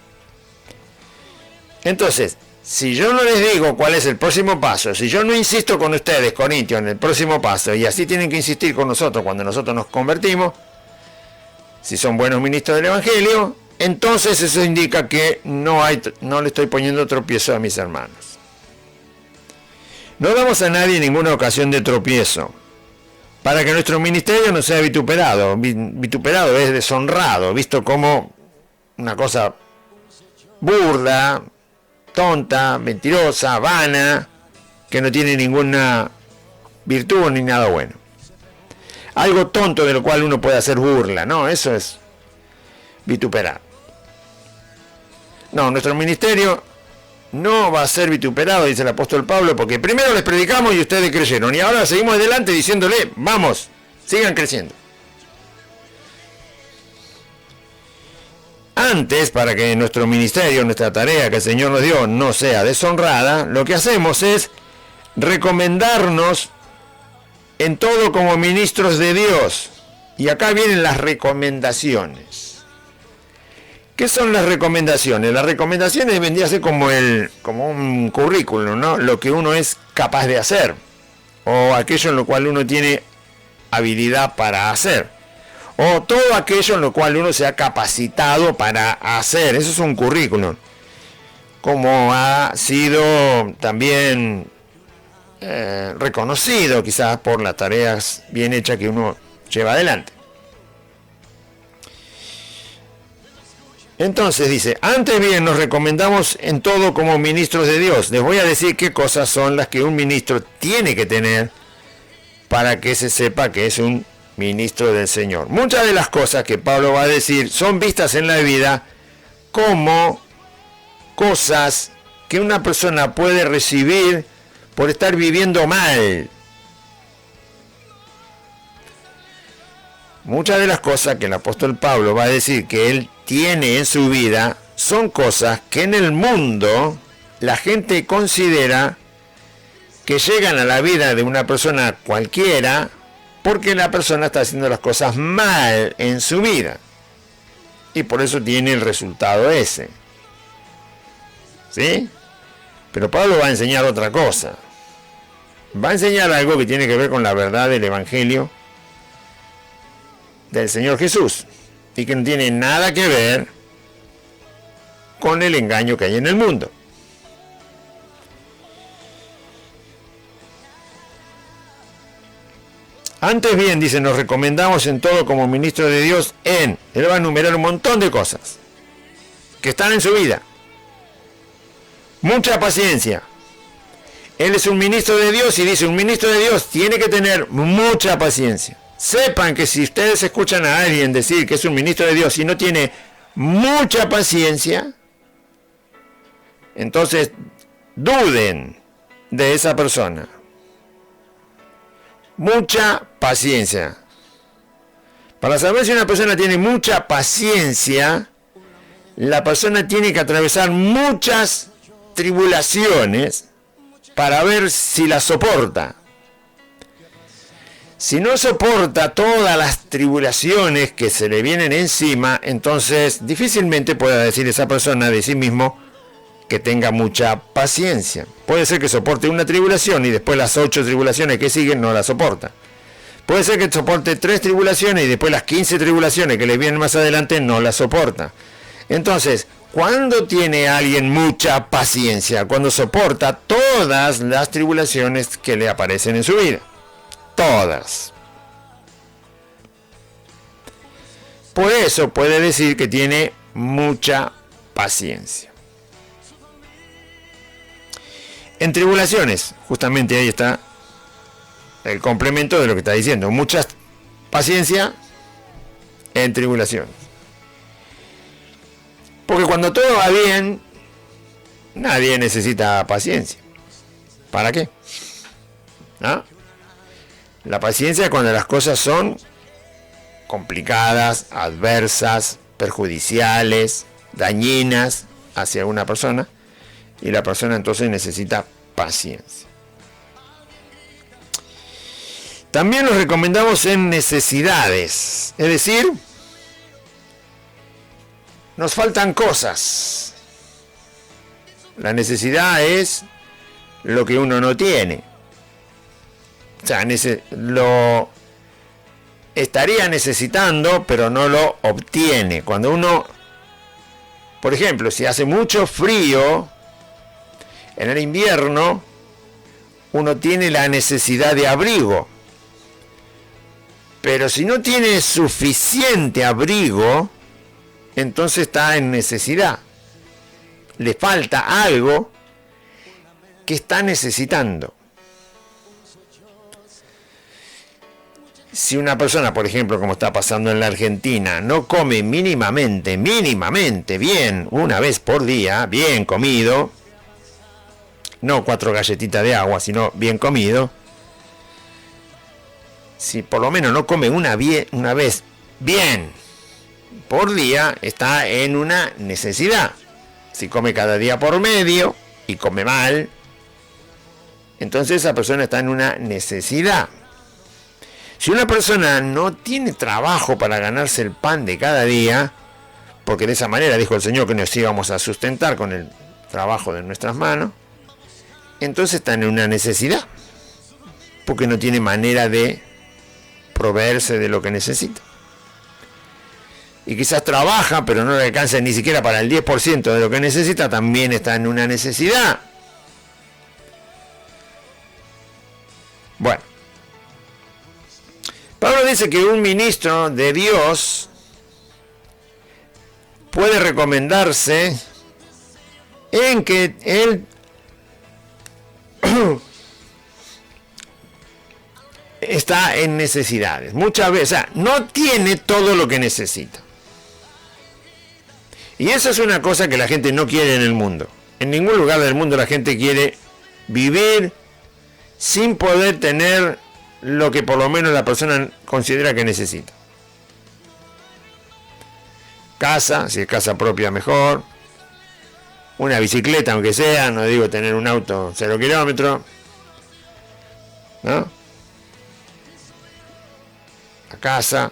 Entonces, si yo no les digo cuál es el próximo paso, si yo no insisto con ustedes, Corintios, en el próximo paso, y así tienen que insistir con nosotros cuando nosotros nos convertimos, si son buenos ministros del Evangelio, entonces eso indica que no le estoy poniendo tropiezo a mis hermanos. No damos a nadie ninguna ocasión de tropiezo, para que nuestro ministerio no sea vituperado. Vituperado es deshonrado, visto como una cosa burda, tonta, mentirosa, vana, que no tiene ninguna virtud ni nada bueno. Algo tonto de lo cual uno puede hacer burla, ¿no? Eso es vituperar. No, nuestro ministerio no va a ser vituperado, dice el apóstol Pablo, porque primero les predicamos y ustedes creyeron, y ahora seguimos adelante diciéndole, vamos, sigan creciendo. Antes, para que nuestro ministerio, nuestra tarea que el Señor nos dio no sea deshonrada, lo que hacemos es recomendarnos en todo como ministros de Dios. Y acá vienen las recomendaciones. ¿Qué son las recomendaciones? Las recomendaciones vendría a ser como un currículum, ¿no? Lo que uno es capaz de hacer, o aquello en lo cual uno tiene habilidad para hacer, o todo aquello en lo cual uno se ha capacitado para hacer. Eso es un currículum, como ha sido también reconocido quizás por las tareas bien hechas que uno lleva adelante. Entonces dice, antes bien nos recomendamos en todo como ministros de Dios. Les voy a decir qué cosas son las que un ministro tiene que tener para que se sepa que es un ministro del Señor. Muchas de las cosas que Pablo va a decir son vistas en la vida como cosas que una persona puede recibir por estar viviendo mal. Muchas de las cosas que el apóstol Pablo va a decir que él tiene en su vida son cosas que en el mundo la gente considera que llegan a la vida de una persona cualquiera porque la persona está haciendo las cosas mal en su vida y por eso tiene el resultado ese. ¿Sí? Pero Pablo va a enseñar otra cosa. Va a enseñar algo que tiene que ver con la verdad del Evangelio del Señor Jesús y que no tiene nada que ver con el engaño que hay en el mundo. Antes bien, dice, nos recomendamos en todo como ministro de Dios él va a enumerar un montón de cosas que están en su vida. Mucha paciencia. Él es un ministro de Dios y dice, un ministro de Dios tiene que tener mucha paciencia. Sepan que si ustedes escuchan a alguien decir que es un ministro de Dios y no tiene mucha paciencia, entonces duden de esa persona. Mucha paciencia. Para saber si una persona tiene mucha paciencia, la persona tiene que atravesar muchas tribulaciones para ver si la soporta. Si no soporta todas las tribulaciones que se le vienen encima, entonces difícilmente pueda decir esa persona de sí mismo que tenga mucha paciencia. Puede ser que soporte una tribulación y después las 8 tribulaciones que siguen no la soporta. Puede ser que soporte 3 tribulaciones y después las 15 tribulaciones que le vienen más adelante no la soporta. Entonces, ¿cuándo tiene alguien mucha paciencia? Cuando soporta todas las tribulaciones que le aparecen en su vida. Todas. Por eso puede decir que tiene mucha paciencia. En tribulaciones, justamente ahí está el complemento de lo que está diciendo. Mucha paciencia en tribulaciones. Porque cuando todo va bien, nadie necesita paciencia. ¿Para qué? ¿Ah? La paciencia es cuando las cosas son complicadas, adversas, perjudiciales, dañinas hacia una persona, y la persona entonces necesita paciencia. También nos recomendamos en necesidades, es decir, nos faltan cosas. La necesidad es lo que uno no tiene. O sea, lo estaría necesitando, pero no lo obtiene. Cuando uno, por ejemplo, si hace mucho frío en el invierno, uno tiene la necesidad de abrigo. Pero si no tiene suficiente abrigo, entonces está en necesidad. Le falta algo que está necesitando. Si una persona, por ejemplo, como está pasando en la Argentina, no come mínimamente bien, una vez por día, bien comido, no 4 galletitas de agua, sino bien comido, si por lo menos no come una vez bien por día, está en una necesidad. Si come cada día por medio y come mal, entonces esa persona está en una necesidad. Si una persona no tiene trabajo para ganarse el pan de cada día, porque de esa manera dijo el Señor que nos íbamos a sustentar con el trabajo de nuestras manos, entonces está en una necesidad, porque no tiene manera de proveerse de lo que necesita. Y quizás trabaja, pero no le alcanza ni siquiera para el 10% de lo que necesita, también está en una necesidad. Bueno. Pablo dice que un ministro de Dios puede recomendarse en que él está en necesidades. Muchas veces, o sea, no tiene todo lo que necesita. Y eso es una cosa que la gente no quiere en el mundo. En ningún lugar del mundo la gente quiere vivir sin poder tener lo que por lo menos la persona considera que necesita. Casa, si es casa propia mejor. Una bicicleta, aunque sea, no digo tener un auto 0 kilómetros, ¿no? La casa,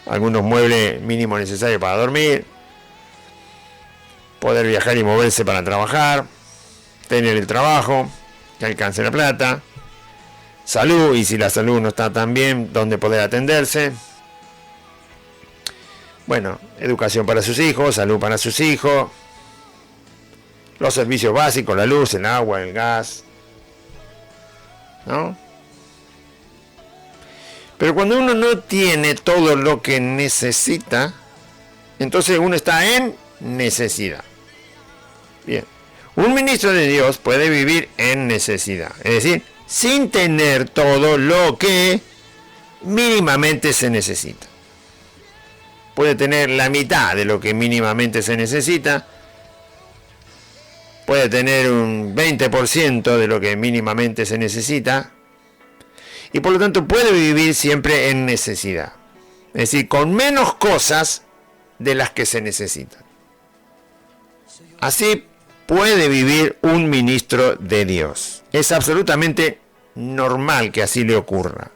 algunos muebles mínimos necesarios para dormir, poder viajar y moverse para trabajar, tener el trabajo, que alcance la plata, salud, y si la salud no está tan bien, donde poder atenderse. Bueno, educación para sus hijos, salud para sus hijos, los servicios básicos, la luz, el agua, el gas, ¿no? Pero cuando uno no tiene todo lo que necesita, entonces uno está en necesidad. Bien, un ministro de Dios puede vivir en necesidad, es decir, sin tener todo lo que mínimamente se necesita. Puede tener la mitad de lo que mínimamente se necesita, puede tener un 20% de lo que mínimamente se necesita, y por lo tanto puede vivir siempre en necesidad. Es decir, con menos cosas de las que se necesitan. Así puede vivir un ministro de Dios. Es absolutamente normal que así le ocurra.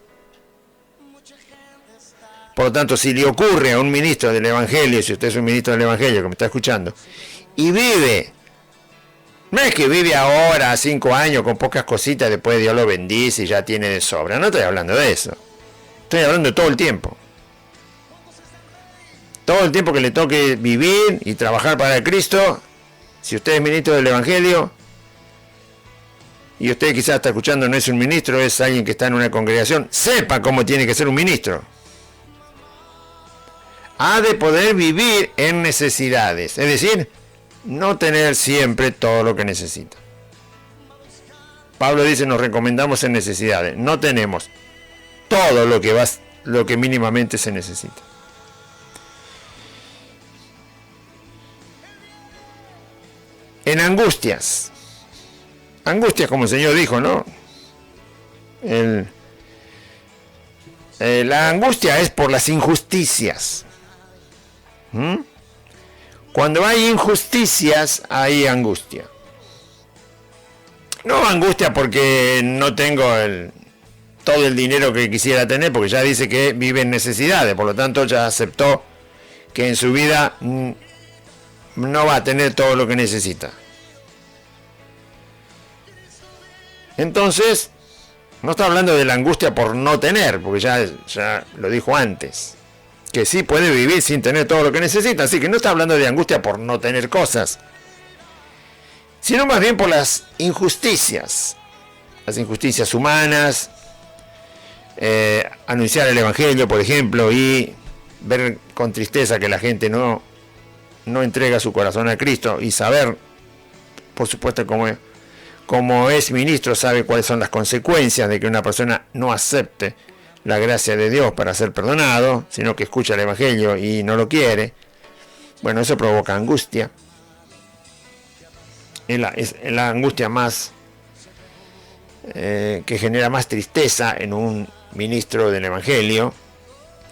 Por lo tanto, si le ocurre a un ministro del Evangelio, si usted es un ministro del Evangelio que me está escuchando, y vive, no es que vive ahora 5 años con pocas cositas, después Dios lo bendice y ya tiene de sobra. No estoy hablando de eso. Estoy hablando de todo el tiempo. Todo el tiempo que le toque vivir y trabajar para Cristo. Si usted es ministro del Evangelio, y usted quizás está escuchando, no es un ministro, es alguien que está en una congregación, sepa cómo tiene que ser un ministro. Ha de poder vivir en necesidades, es decir, no tener siempre todo lo que necesita. Pablo dice, nos recomendamos en necesidades, no tenemos todo lo que mínimamente se necesita. En angustias, como el Señor dijo, ¿no? La angustia es por las injusticias. Cuando hay injusticias, hay angustia. No angustia porque no tengo todo el dinero que quisiera tener, porque ya dice que vive en necesidades, por lo tanto ya aceptó que en su vida no va a tener todo lo que necesita. Entonces, no está hablando de la angustia por no tener, porque ya lo dijo antes, que sí puede vivir sin tener todo lo que necesita, así que no está hablando de angustia por no tener cosas, sino más bien por las injusticias humanas, anunciar el Evangelio, por ejemplo, y ver con tristeza que la gente no entrega su corazón a Cristo, y saber, por supuesto, como es ministro, sabe cuáles son las consecuencias de que una persona no acepte la gracia de Dios para ser perdonado, sino que escucha el Evangelio y no lo quiere. Bueno, eso provoca angustia. Es la angustia más que genera más tristeza en un ministro del Evangelio.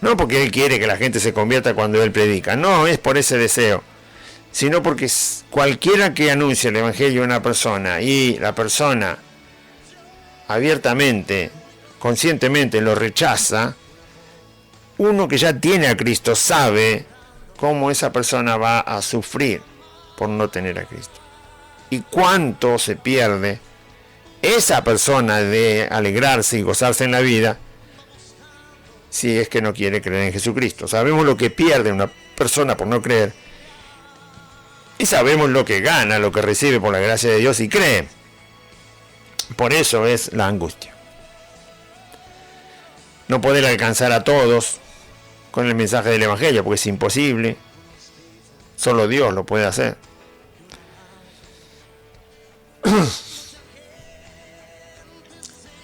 No porque él quiere que la gente se convierta cuando él predica, no es por ese deseo, sino porque cualquiera que anuncie el Evangelio a una persona y la persona abiertamente, conscientemente lo rechaza, uno que ya tiene a Cristo sabe cómo esa persona va a sufrir por no tener a Cristo. Y cuánto se pierde esa persona de alegrarse y gozarse en la vida si es que no quiere creer en Jesucristo. Sabemos lo que pierde una persona por no creer, y sabemos lo que gana, lo que recibe por la gracia de Dios y cree. Por eso es la angustia. no poder alcanzar a todos con el mensaje del Evangelio, porque es imposible. Solo Dios lo puede hacer.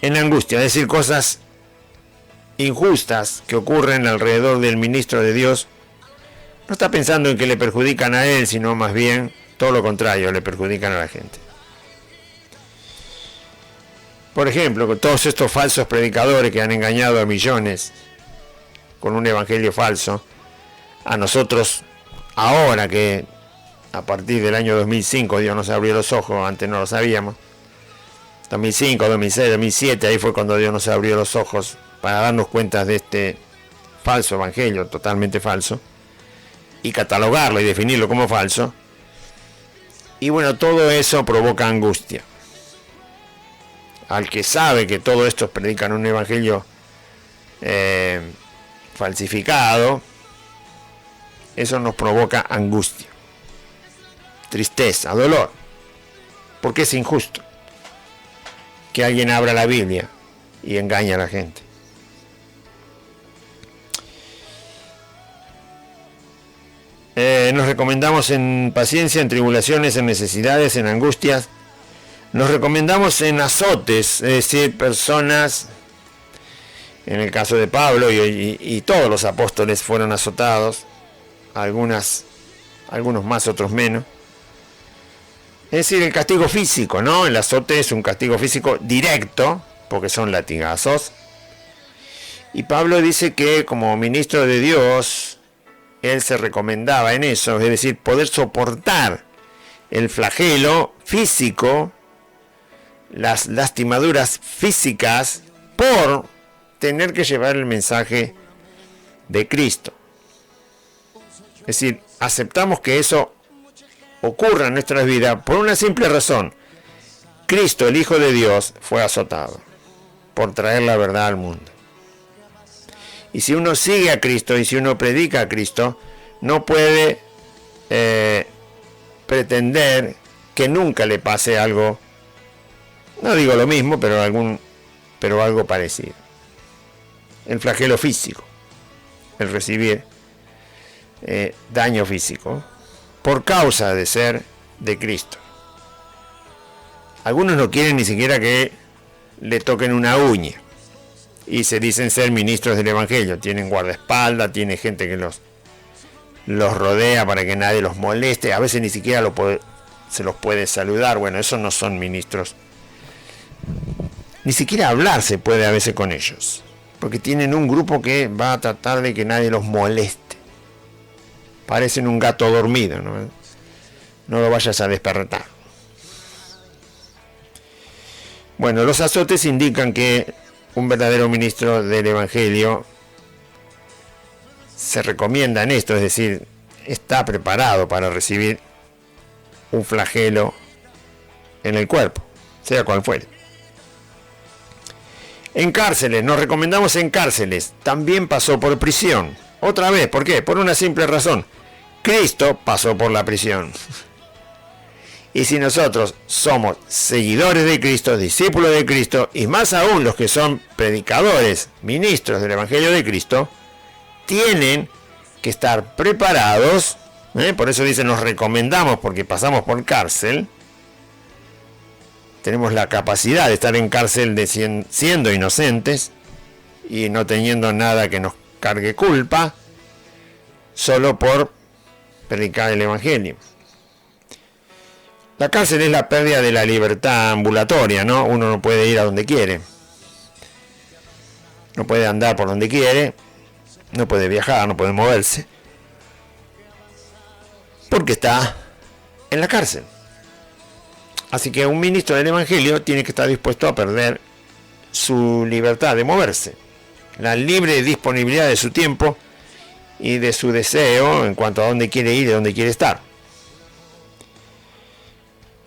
En angustia, es decir, cosas injustas que ocurren alrededor del ministro de Dios, no está pensando en que le perjudican a él, sino más bien todo lo contrario, le perjudican a la gente. Por ejemplo, con todos estos falsos predicadores que han engañado a millones con un evangelio falso, a nosotros ahora que a partir del año 2005 Dios nos abrió los ojos, antes no lo sabíamos, 2005, 2006, 2007, ahí fue cuando Dios nos abrió los ojos para darnos cuenta de este falso evangelio, totalmente falso, y catalogarlo y definirlo como falso. Y bueno, todo eso provoca angustia. Al que sabe que todo esto predican un evangelio falsificado, eso nos provoca angustia, tristeza, dolor, porque es injusto que alguien abra la Biblia y engañe a la gente. Nos recomendamos en paciencia, en tribulaciones, en necesidades, en angustias. Nos recomendamos en azotes, es decir, personas, en el caso de Pablo y todos los apóstoles fueron azotados, algunos más, otros menos. Es decir, el castigo físico, ¿no? El azote es un castigo físico directo, porque son latigazos. Y Pablo dice que como ministro de Dios, él se recomendaba en eso, es decir, poder soportar el flagelo físico, las lastimaduras físicas, por tener que llevar el mensaje de Cristo. Es decir, aceptamos que eso ocurra en nuestras vidas por una simple razón. Cristo, el Hijo de Dios, fue azotado por traer la verdad al mundo. Y si uno sigue a Cristo y si uno predica a Cristo, no puede pretender que nunca le pase algo, no digo lo mismo, pero algo parecido. El flagelo físico, el recibir daño físico por causa de ser de Cristo. Algunos no quieren ni siquiera que le toquen una uña y se dicen ser ministros del Evangelio. Tienen guardaespaldas, tiene gente que los rodea para que nadie los moleste. A veces ni siquiera se los puede saludar. Bueno, esos no son ministros. Ni siquiera hablar se puede a veces con ellos, porque tienen un grupo que va a tratar de que nadie los moleste. Parecen un gato dormido, ¿no? No lo vayas a despertar. Bueno, los azotes indican que un verdadero ministro del Evangelio se recomienda en esto, es decir, está preparado para recibir un flagelo en el cuerpo, sea cual fuere. En cárceles, nos recomendamos en cárceles, también pasó por prisión. Otra vez, ¿por qué? Por una simple razón. Cristo pasó por la prisión. Y si nosotros somos seguidores de Cristo, discípulos de Cristo, y más aún los que son predicadores, ministros del Evangelio de Cristo, tienen que estar preparados, por eso dice nos recomendamos porque pasamos por cárcel, tenemos la capacidad de estar en cárcel siendo inocentes y no teniendo nada que nos cargue culpa, solo por predicar el Evangelio. La cárcel es la pérdida de la libertad ambulatoria, ¿no? Uno no puede ir a donde quiere, no puede andar por donde quiere, no puede viajar, no puede moverse, porque está en la cárcel. Así que un ministro del Evangelio tiene que estar dispuesto a perder su libertad de moverse, la libre disponibilidad de su tiempo y de su deseo en cuanto a dónde quiere ir y dónde quiere estar.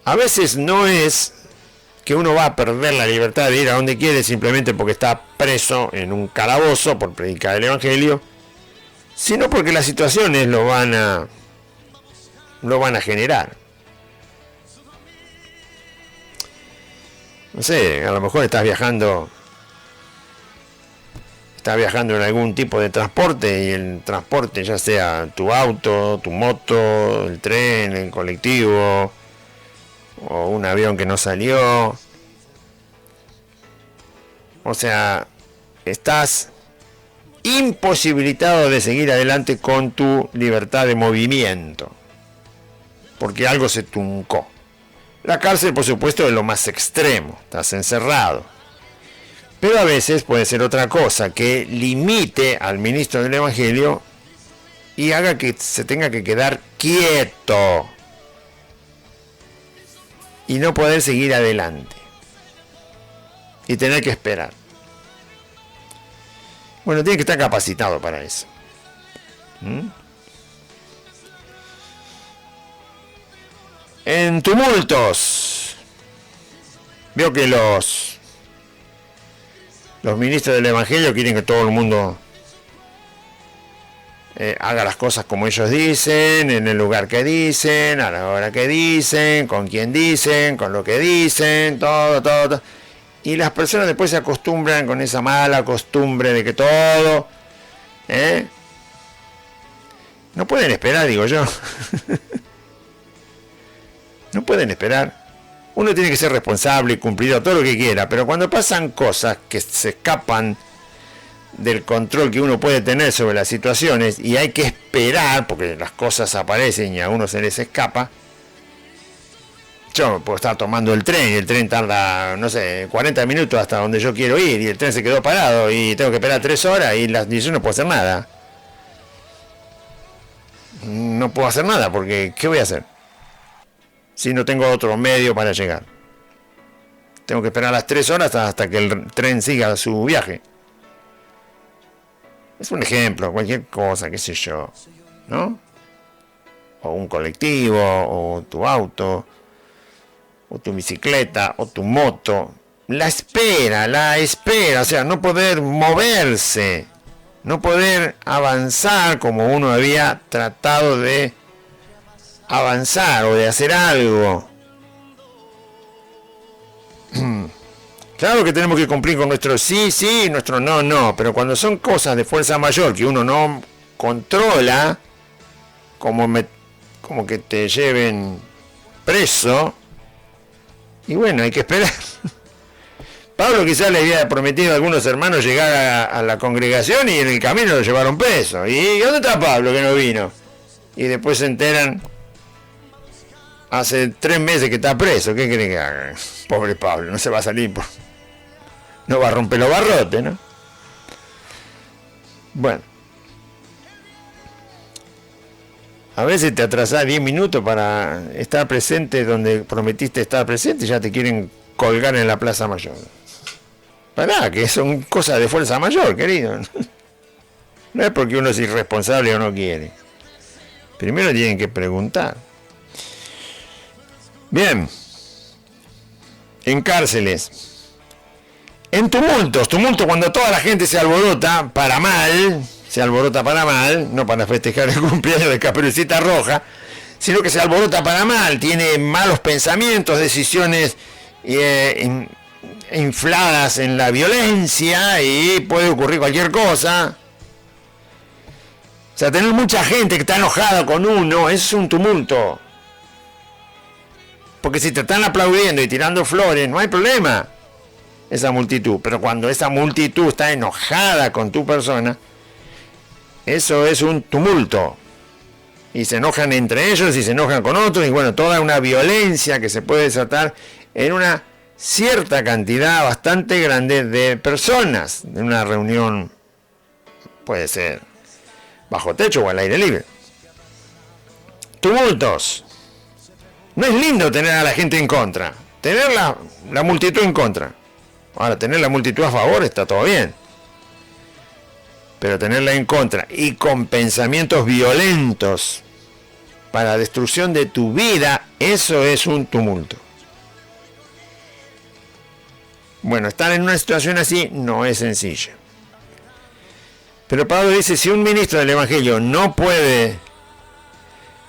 A veces no es que uno va a perder la libertad de ir a donde quiere simplemente porque está preso en un calabozo por predicar el Evangelio, sino porque las situaciones lo van a generar. No sé, a lo mejor estás estás viajando en algún tipo de transporte y el transporte, ya sea tu auto, tu moto, el tren, el colectivo o un avión que no salió, o sea, estás imposibilitado de seguir adelante con tu libertad de movimiento porque algo se truncó. La cárcel, por supuesto, es lo más extremo, estás encerrado. Pero a veces puede ser otra cosa, que limite al ministro del Evangelio y haga que se tenga que quedar quieto y no poder seguir adelante y tener que esperar. Bueno, tiene que estar capacitado para eso. En tumultos, veo que los ministros del Evangelio quieren que todo el mundo haga las cosas como ellos dicen, en el lugar que dicen, a la hora que dicen, con quién dicen, con lo que dicen, todo. Y las personas después se acostumbran con esa mala costumbre de que todo, no pueden esperar, digo yo. No pueden esperar. Uno tiene que ser responsable y cumplido, todo lo que quiera, pero cuando pasan cosas que se escapan del control que uno puede tener sobre las situaciones y hay que esperar, porque las cosas aparecen y a uno se les escapa. Yo puedo estar tomando el tren y el tren tarda, no sé, 40 minutos hasta donde yo quiero ir y el tren se quedó parado y tengo que esperar 3 horas y yo no puedo hacer nada. No puedo hacer nada porque ¿qué voy a hacer? Si no tengo otro medio para llegar. Tengo que esperar las 3 horas hasta que el tren siga su viaje. Es un ejemplo, cualquier cosa, qué sé yo, ¿no? O un colectivo, o tu auto, o tu bicicleta, o tu moto. La espera, o sea, no poder moverse, no poder avanzar como uno había tratado de avanzar o de hacer algo. Claro que tenemos que cumplir con nuestro sí, nuestro no, pero cuando son cosas de fuerza mayor que uno no controla, como que te lleven preso, y bueno, hay que esperar. Pablo quizás le había prometido a algunos hermanos llegar a la congregación y en el camino lo llevaron preso. ¿Y dónde está Pablo que no vino? Y después se enteran, hace 3 meses que está preso. ¿Qué creen que haga? Pobre Pablo, no se va a salir. No va a romper los barrotes, ¿no? Bueno. A veces te atrasás 10 minutos para estar presente donde prometiste estar presente y ya te quieren colgar en la Plaza Mayor. Pará, que son cosas de fuerza mayor, querido. No es porque uno es irresponsable o no quiere. Primero tienen que preguntar. Bien. En cárceles. En tumultos cuando toda la gente se alborota para mal, no para festejar el cumpleaños de Caperucita Roja, sino que se alborota para mal, tiene malos pensamientos, decisiones infladas en la violencia y puede ocurrir cualquier cosa. O sea, tener mucha gente que está enojada con uno es un tumulto. Porque si te están aplaudiendo y tirando flores, no hay problema. Esa multitud, pero cuando esa multitud está enojada con tu persona, eso es un tumulto. Y se enojan entre ellos y se enojan con otros, y bueno, toda una violencia que se puede desatar en una cierta cantidad bastante grande de personas. En una reunión, puede ser bajo techo o al aire libre. Tumultos. No es lindo tener a la gente en contra, tener la multitud en contra. Ahora, tener la multitud a favor está todo bien. Pero tenerla en contra y con pensamientos violentos para destrucción de tu vida, eso es un tumulto. Bueno, estar en una situación así no es sencilla. Pero Pablo dice, si un ministro del Evangelio no puede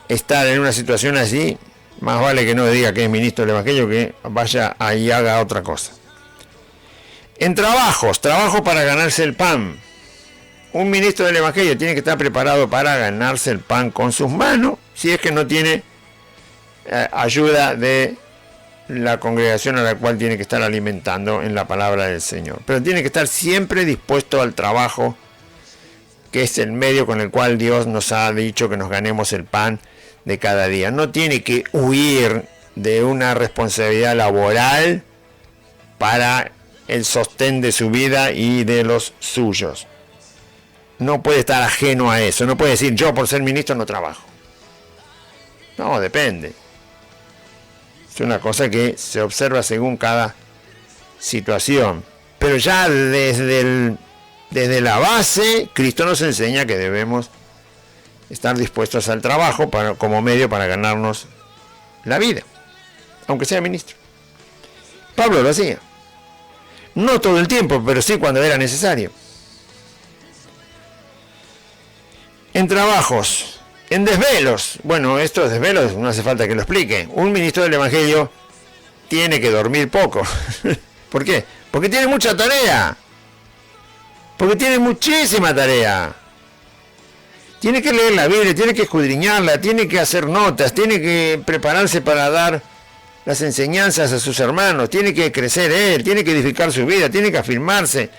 estar en una situación así, más vale que no diga que es ministro del Evangelio, que vaya ahí y haga otra cosa. En trabajo para ganarse el pan. un ministro del Evangelio tiene que estar preparado para ganarse el pan con sus manos, si es que no tiene ayuda de la congregación a la cual tiene que estar alimentando en la palabra del Señor. Pero tiene que estar siempre dispuesto al trabajo, que es el medio con el cual Dios nos ha dicho que nos ganemos el pan de cada día. No tiene que huir de una responsabilidad laboral para el sostén de su vida y de los suyos. No puede estar ajeno a eso. No puede decir, yo por ser ministro no trabajo. No, depende. Es una cosa que se observa según cada situación. Pero ya desde la base, Cristo nos enseña que debemos estar dispuestos al trabajo como medio para ganarnos la vida, aunque sea ministro. Pablo lo hacía. No todo el tiempo, pero sí cuando era necesario. En trabajos, en desvelos. Bueno, estos desvelos no hace falta que lo explique. Un ministro del Evangelio tiene que dormir poco. ¿Por qué? Porque tiene mucha tarea. Porque tiene muchísima tarea. Tiene que leer la Biblia, tiene que escudriñarla, tiene que hacer notas, tiene que prepararse para dar las enseñanzas a sus hermanos, tiene que crecer él, tiene que edificar su vida, tiene que afirmarse,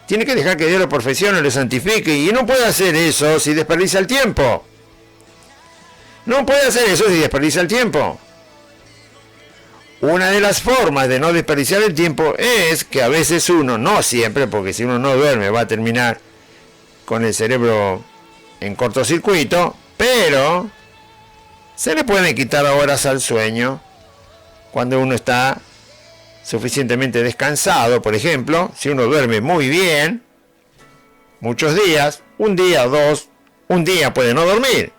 tiene que dejar que Dios lo perfeccione, lo santifique, y no puede hacer eso si desperdicia el tiempo. No puede hacer eso si desperdicia el tiempo. Una de las formas de no desperdiciar el tiempo es que a veces uno, no siempre, porque si uno no duerme va a terminar con el cerebro en cortocircuito, pero se le pueden quitar horas al sueño cuando uno está suficientemente descansado. Por ejemplo, si uno duerme muy bien, muchos días, un día o dos, un día puede no dormir,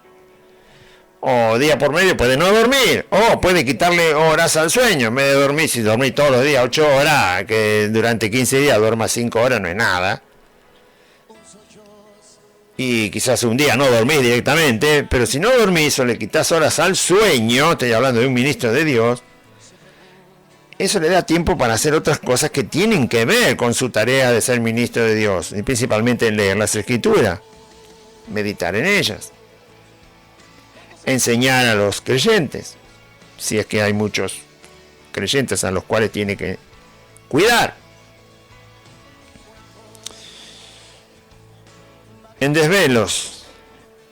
o día por medio puede no dormir, o puede quitarle horas al sueño. En vez de dormir, si dormís todos los días 8 horas, que durante 15 días duerma 5 horas, no es nada. Y quizás un día no dormís directamente, pero si no dormís o le quitas horas al sueño, estoy hablando de un ministro de Dios, eso le da tiempo para hacer otras cosas que tienen que ver con su tarea de ser ministro de Dios, y principalmente leer las Escrituras, meditar en ellas, enseñar a los creyentes, si es que hay muchos creyentes a los cuales tiene que cuidar. En desvelos,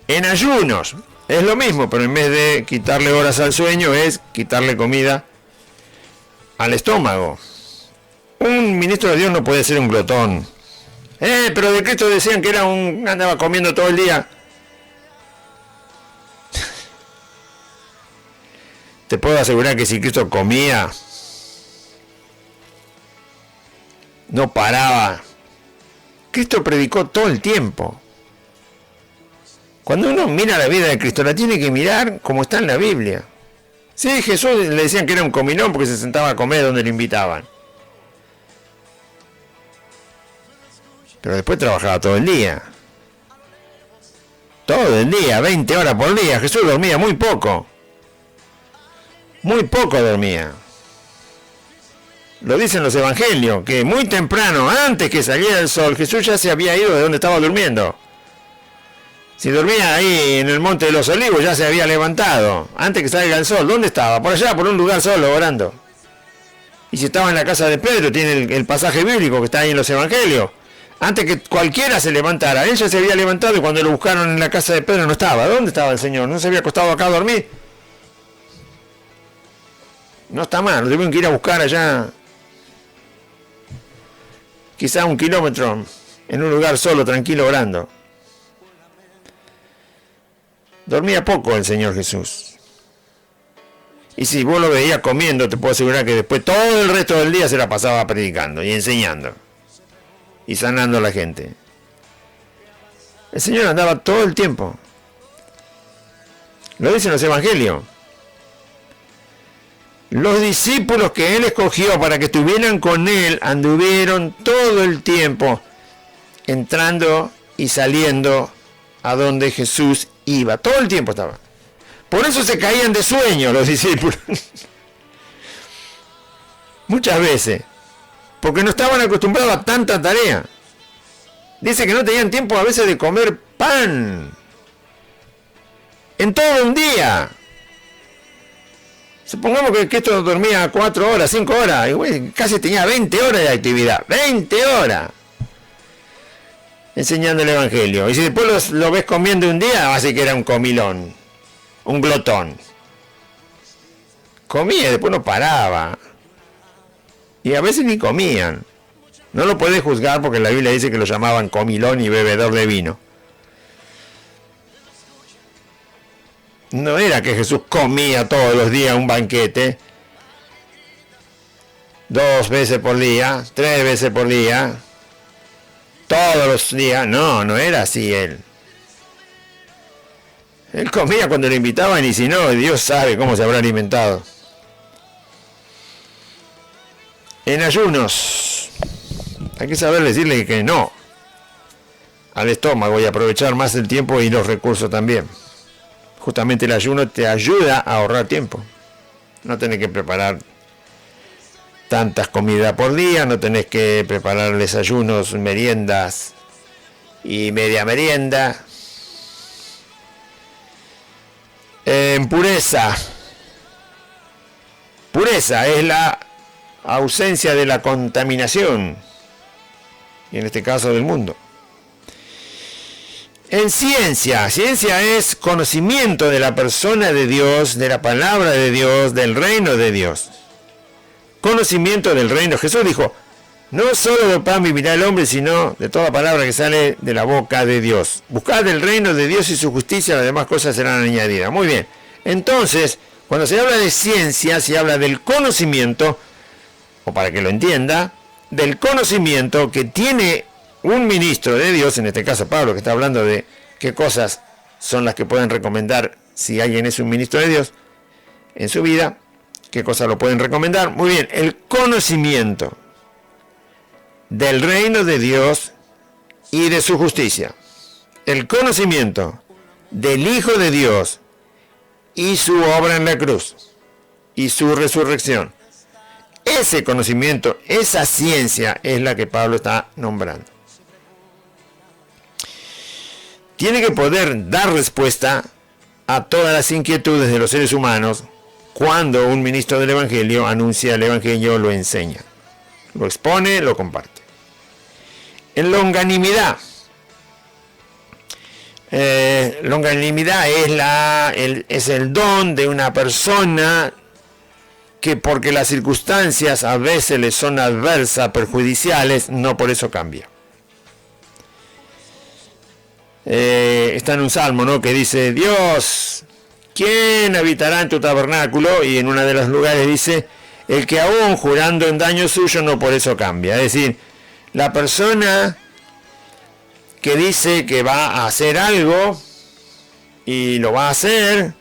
en ayunos, es lo mismo, pero en vez de quitarle horas al sueño, es quitarle comida al estómago. Un ministro de Dios no puede ser un glotón. Pero de Cristo decían que andaba comiendo todo el día. Te puedo asegurar que si Cristo comía, no paraba. Cristo predicó todo el tiempo. Cuando uno mira la vida de Cristo, la tiene que mirar como está en la Biblia. Sí, Jesús le decían que era un comilón porque se sentaba a comer donde le invitaban. Pero después trabajaba todo el día. Todo el día, 20 horas por día. Jesús dormía muy poco. Muy poco dormía. Lo dicen los evangelios, que muy temprano, antes que saliera el sol, Jesús ya se había ido de donde estaba durmiendo. Si dormía ahí en el Monte de los Olivos, ya se había levantado. Antes que salga el sol, ¿dónde estaba? Por allá, por un lugar solo, orando. Y si estaba en la casa de Pedro, tiene el pasaje bíblico que está ahí en los evangelios. Antes que cualquiera se levantara, él ya se había levantado, y cuando lo buscaron en la casa de Pedro no estaba. ¿Dónde estaba el Señor? ¿No se había acostado acá a dormir? No está mal, lo tuvieron que ir a buscar allá, quizá 1 kilómetro, en un lugar solo, tranquilo, orando. Dormía poco el Señor Jesús. Y si vos lo veías comiendo, te puedo asegurar que después todo el resto del día se la pasaba predicando y enseñando y sanando a la gente. El Señor andaba todo el tiempo. Lo dicen los evangelios. Los discípulos que Él escogió para que estuvieran con Él anduvieron todo el tiempo entrando y saliendo a donde Jesús iba. Todo el tiempo estaba. Por eso se caían de sueño los discípulos. Muchas veces. Porque no estaban acostumbrados a tanta tarea. Dice que no tenían tiempo a veces de comer pan. En todo un día. Supongamos que esto dormía 4 horas, 5 horas. Y bueno, casi tenía 20 horas de actividad. 20 horas. Enseñando el Evangelio. Y si después lo ves comiendo un día, así que era un comilón. Un glotón. Comía y después no paraba. Y a veces ni comían. No lo podés juzgar porque la Biblia dice que lo llamaban comilón y bebedor de vino. No era que Jesús comía todos los días un banquete. 2 veces por día, 3 veces por día. Todos los días. No, no era así él. Él comía cuando le invitaban y si no, Dios sabe cómo se habrá alimentado. En ayunos, hay que saber decirle que no al estómago y aprovechar más el tiempo y los recursos también. Justamente el ayuno te ayuda a ahorrar tiempo. No tenés que preparar tantas comidas por día, no tenés que preparar desayunos, meriendas y media merienda. Pureza. Pureza es la ausencia de la contaminación, y en este caso del mundo. En ciencia es conocimiento de la persona de Dios, de la palabra de Dios, del reino de Dios. Conocimiento del reino. Jesús dijo, no solo de pan vivirá el hombre, sino de toda palabra que sale de la boca de Dios. Buscad el reino de Dios y su justicia, las demás cosas serán añadidas. Muy bien. Entonces, cuando se habla de ciencia, se habla del conocimiento, o para que lo entienda, del conocimiento que tiene un ministro de Dios, en este caso Pablo, que está hablando de qué cosas son las que pueden recomendar si alguien es un ministro de Dios en su vida, qué cosas lo pueden recomendar. Muy bien, el conocimiento del reino de Dios y de su justicia. El conocimiento del Hijo de Dios y su obra en la cruz y su resurrección. Ese conocimiento, esa ciencia es la que Pablo está nombrando. Tiene que poder dar respuesta a todas las inquietudes de los seres humanos cuando un ministro del Evangelio anuncia el Evangelio, lo enseña, lo expone, lo comparte. En longanimidad. Longanimidad es el don de una persona que porque las circunstancias a veces le son adversas, perjudiciales, no por eso cambia. Está en un salmo, ¿no?, que dice, Dios, ¿quién habitará en tu tabernáculo? Y en uno de los lugares dice, el que aún jurando en daño suyo no por eso cambia. Es decir, la persona que dice que va a hacer algo y lo va a hacer,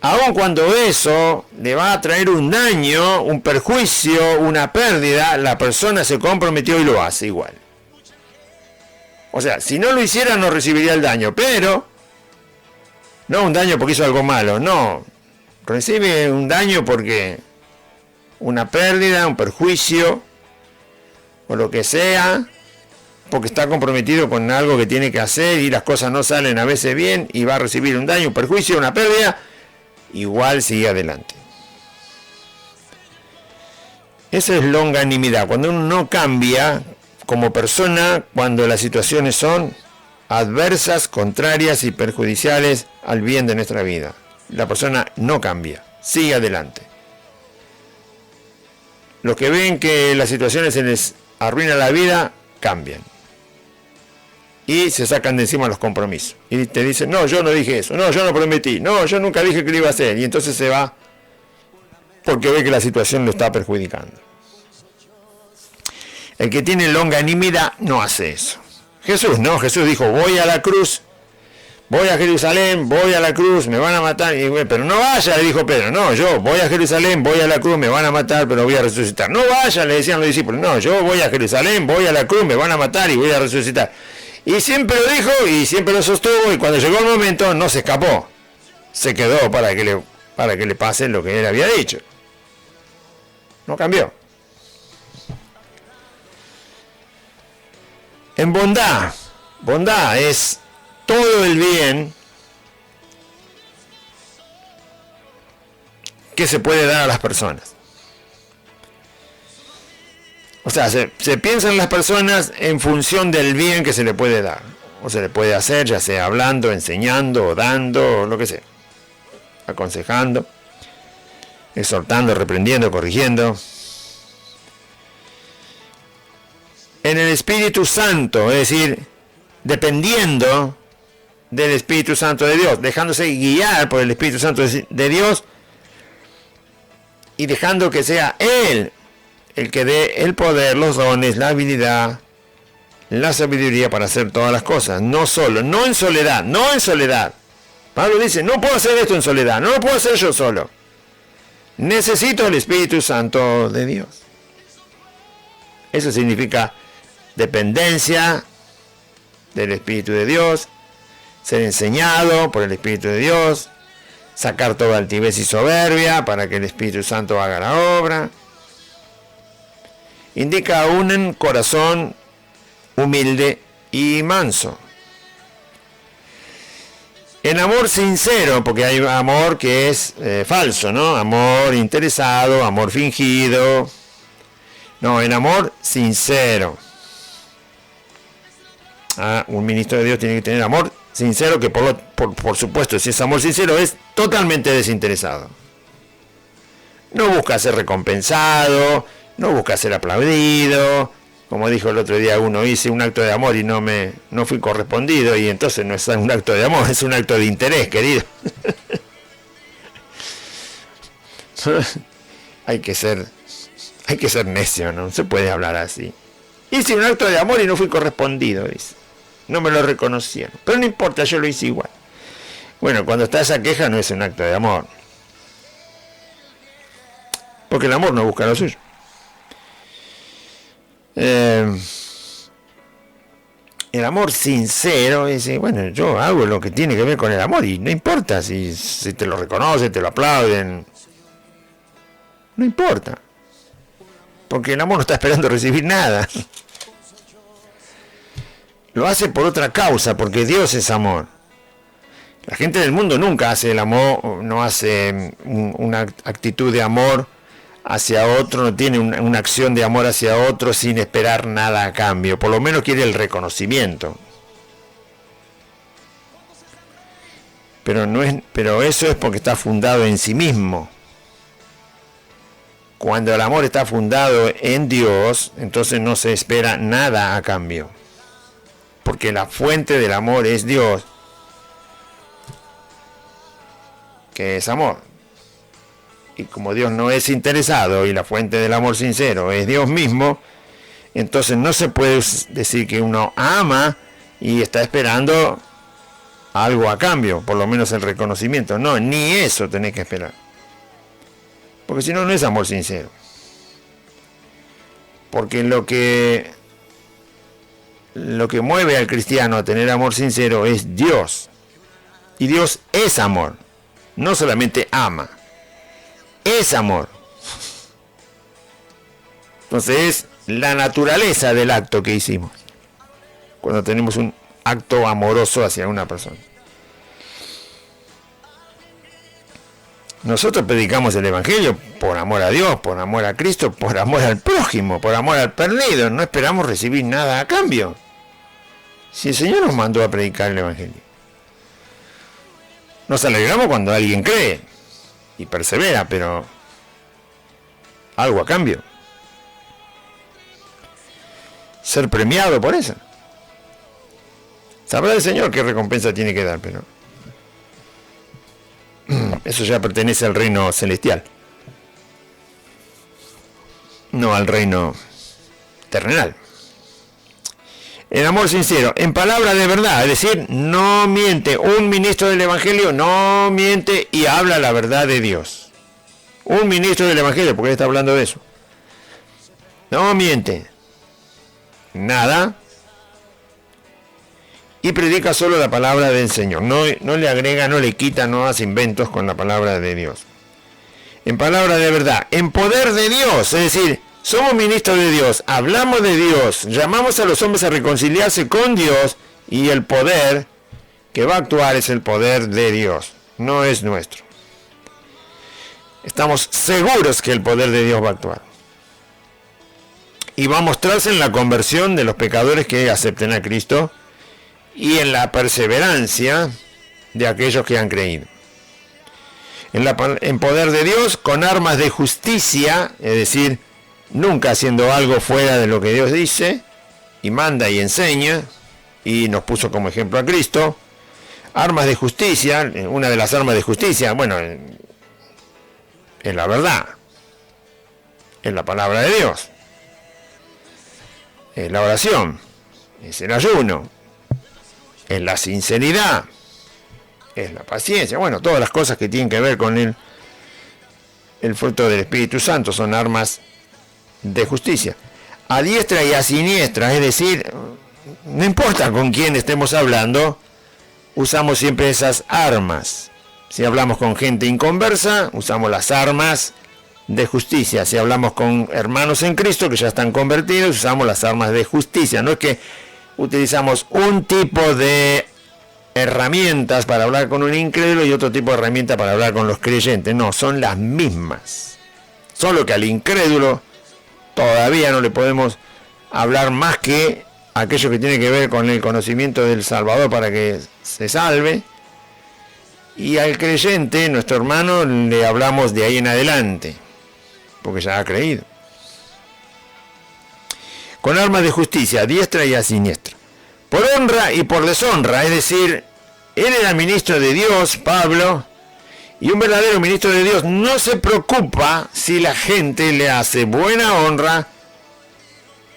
aun cuando eso le va a traer un daño, un perjuicio, una pérdida, la persona se comprometió y lo hace igual. O sea, si no lo hiciera no recibiría el daño, pero no un daño porque hizo algo malo, no. Recibe un daño porque una pérdida, un perjuicio o lo que sea, porque está comprometido con algo que tiene que hacer y las cosas no salen a veces bien y va a recibir un daño, un perjuicio, una pérdida, igual sigue adelante. Esa es longanimidad, cuando uno no cambia como persona, cuando las situaciones son adversas, contrarias y perjudiciales al bien de nuestra vida. La persona no cambia, sigue adelante. Los que ven que las situaciones se les arruina la vida, cambian. Y se sacan de encima los compromisos. Y te dicen, no, yo no dije eso, no, yo no prometí, no, yo nunca dije que lo iba a hacer. Y entonces se va porque ve que la situación lo está perjudicando. El que tiene longanimidad no hace eso. Jesús no, Jesús dijo, voy a la cruz, voy a Jerusalén, voy a la cruz, me van a matar. Y, pero no vaya, le dijo Pedro, no, yo voy a Jerusalén, voy a la cruz, me van a matar, pero voy a resucitar. No vaya, le decían los discípulos, no, yo voy a Jerusalén, voy a la cruz, me van a matar y voy a resucitar. Y siempre lo dijo y siempre lo sostuvo y cuando llegó el momento no se escapó. Se quedó para que le pase lo que él había dicho. No cambió. En bondad. Bondad es todo el bien que se puede dar a las personas. O sea, se piensa en las personas en función del bien que se le puede dar. O se le puede hacer, ya sea hablando, enseñando, o dando, o lo que sea. Aconsejando, exhortando, reprendiendo, corrigiendo. En el Espíritu Santo, es decir, dependiendo del Espíritu Santo de Dios, dejándose guiar por el Espíritu Santo de Dios y dejando que sea Él el que dé el poder, los dones, la habilidad, la sabiduría para hacer todas las cosas, no solo, no en soledad, no en soledad. Pablo dice, no puedo hacer esto en soledad, no lo puedo hacer yo solo. Necesito el Espíritu Santo de Dios. Eso significa dependencia del Espíritu de Dios, ser enseñado por el Espíritu de Dios, sacar toda altivez y soberbia para que el Espíritu Santo haga la obra. Indica un corazón humilde y manso. En amor sincero, porque hay amor que es falso, ¿no? Amor interesado, amor fingido. No, en amor sincero. Un ministro de Dios tiene que tener amor sincero, que por supuesto, si es amor sincero, es totalmente desinteresado. No busca ser recompensado, no busca ser aplaudido. Como dijo el otro día uno, hice un acto de amor y no fui correspondido, y entonces no es un acto de amor, es un acto de interés, querido. Hay que ser necio, no se puede hablar así. Hice un acto de amor y no fui correspondido, dice. No me lo reconocieron, pero no importa, yo lo hice igual. Bueno, cuando está esa queja no es un acto de amor, porque el amor no busca lo suyo. El amor sincero es, bueno, yo hago lo que tiene que ver con el amor y no importa si te lo reconocen, te lo aplauden, no importa, porque el amor no está esperando recibir nada. Lo hace por otra causa, porque Dios es amor. La gente del mundo nunca hace el amor, no hace una actitud de amor hacia otro, no tiene una acción de amor hacia otro sin esperar nada a cambio. Por lo menos quiere el reconocimiento. Pero eso es porque está fundado en sí mismo. Cuando el amor está fundado en Dios, entonces no se espera nada a cambio. Porque la fuente del amor es Dios, que es amor. Y como Dios no es interesado y la fuente del amor sincero es Dios mismo, entonces no se puede decir que uno ama y está esperando algo a cambio, por lo menos el reconocimiento. No, ni eso tenés que esperar. Porque si no, no es amor sincero. Porque lo que mueve al cristiano a tener amor sincero es Dios. Y Dios es amor. No solamente ama. Es amor. Entonces es la naturaleza del acto que hicimos. Cuando tenemos un acto amoroso hacia una persona. Nosotros predicamos el Evangelio por amor a Dios, por amor a Cristo, por amor al prójimo, por amor al perdido. No esperamos recibir nada a cambio. Si el Señor nos mandó a predicar el Evangelio. Nos alegramos cuando alguien cree y persevera, pero algo a cambio. Ser premiado por eso. Sabrá el Señor qué recompensa tiene que dar, pero eso ya pertenece al reino celestial, no al reino terrenal. El amor sincero, en palabra de verdad, es decir, no miente. Un ministro del Evangelio no miente y habla la verdad de Dios. Un ministro del Evangelio, porque él está hablando de eso, no miente nada y predica solo la palabra del Señor. No le agrega, no le quita, no hace inventos con la palabra de Dios. En palabra de verdad, en poder de Dios, es decir, somos ministros de Dios, hablamos de Dios, llamamos a los hombres a reconciliarse con Dios Y el poder que va a actuar es el poder de Dios, no es nuestro. Estamos seguros que el poder de Dios va a actuar. Y va a mostrarse en la conversión de los pecadores que acepten a Cristo y en la perseverancia de aquellos que han creído. En poder de Dios con armas de justicia, es decir, nunca haciendo algo fuera de lo que Dios dice y manda y enseña, y nos puso como ejemplo a Cristo. Armas de justicia, una de las armas de justicia, bueno, es la verdad, es la palabra de Dios, es la oración, es el ayuno, es la sinceridad, es la paciencia, bueno, todas las cosas que tienen que ver con el fruto del Espíritu Santo son armas de justicia. A diestra y a siniestra, es decir, no importa con quién estemos hablando, usamos siempre esas armas. Si hablamos con gente inconversa, usamos las armas de justicia. Si hablamos con hermanos en Cristo que ya están convertidos, usamos las armas de justicia. No es que utilizamos un tipo de herramientas para hablar con un incrédulo y otro tipo de herramientas para hablar con los creyentes. No, son las mismas. Solo que al incrédulo todavía no le podemos hablar más que aquello que tiene que ver con el conocimiento del Salvador para que se salve. Y al creyente, nuestro hermano, le hablamos de ahí en adelante, porque ya ha creído. Con armas de justicia, a diestra y a siniestra. Por honra y por deshonra, es decir, él era ministro de Dios, Pablo, y un verdadero ministro de Dios no se preocupa si la gente le hace buena honra,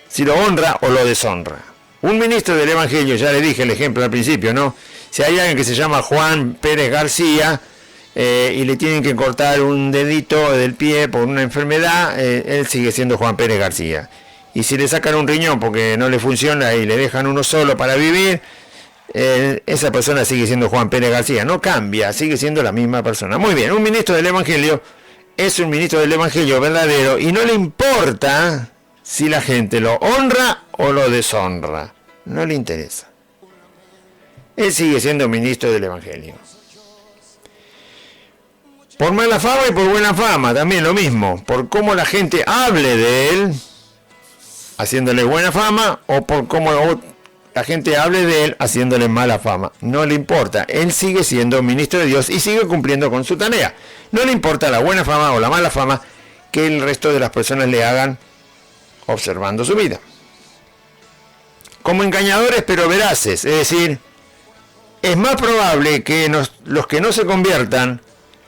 si lo honra o lo deshonra. Un ministro del Evangelio, ya le dije el ejemplo al principio, ¿no? Si hay alguien que se llama Juan Pérez García y le tienen que cortar un dedito del pie por una enfermedad, él sigue siendo Juan Pérez García. Y si le sacan un riñón porque no le funciona y le dejan uno solo para vivir, esa persona sigue siendo Juan Pérez García. No cambia, sigue siendo la misma persona. Muy bien, un ministro del Evangelio es un ministro del Evangelio verdadero y no le importa si la gente lo honra o lo deshonra. No le interesa. Él sigue siendo ministro del Evangelio. Por mala fama y por buena fama, también lo mismo. Por cómo la gente hable de él, haciéndole buena fama, o por cómo la gente hable de él, haciéndole mala fama. No le importa. Él sigue siendo ministro de Dios y sigue cumpliendo con su tarea. No le importa la buena fama o la mala fama que el resto de las personas le hagan observando su vida. Como engañadores pero veraces, es decir, es más probable que los que no se conviertan,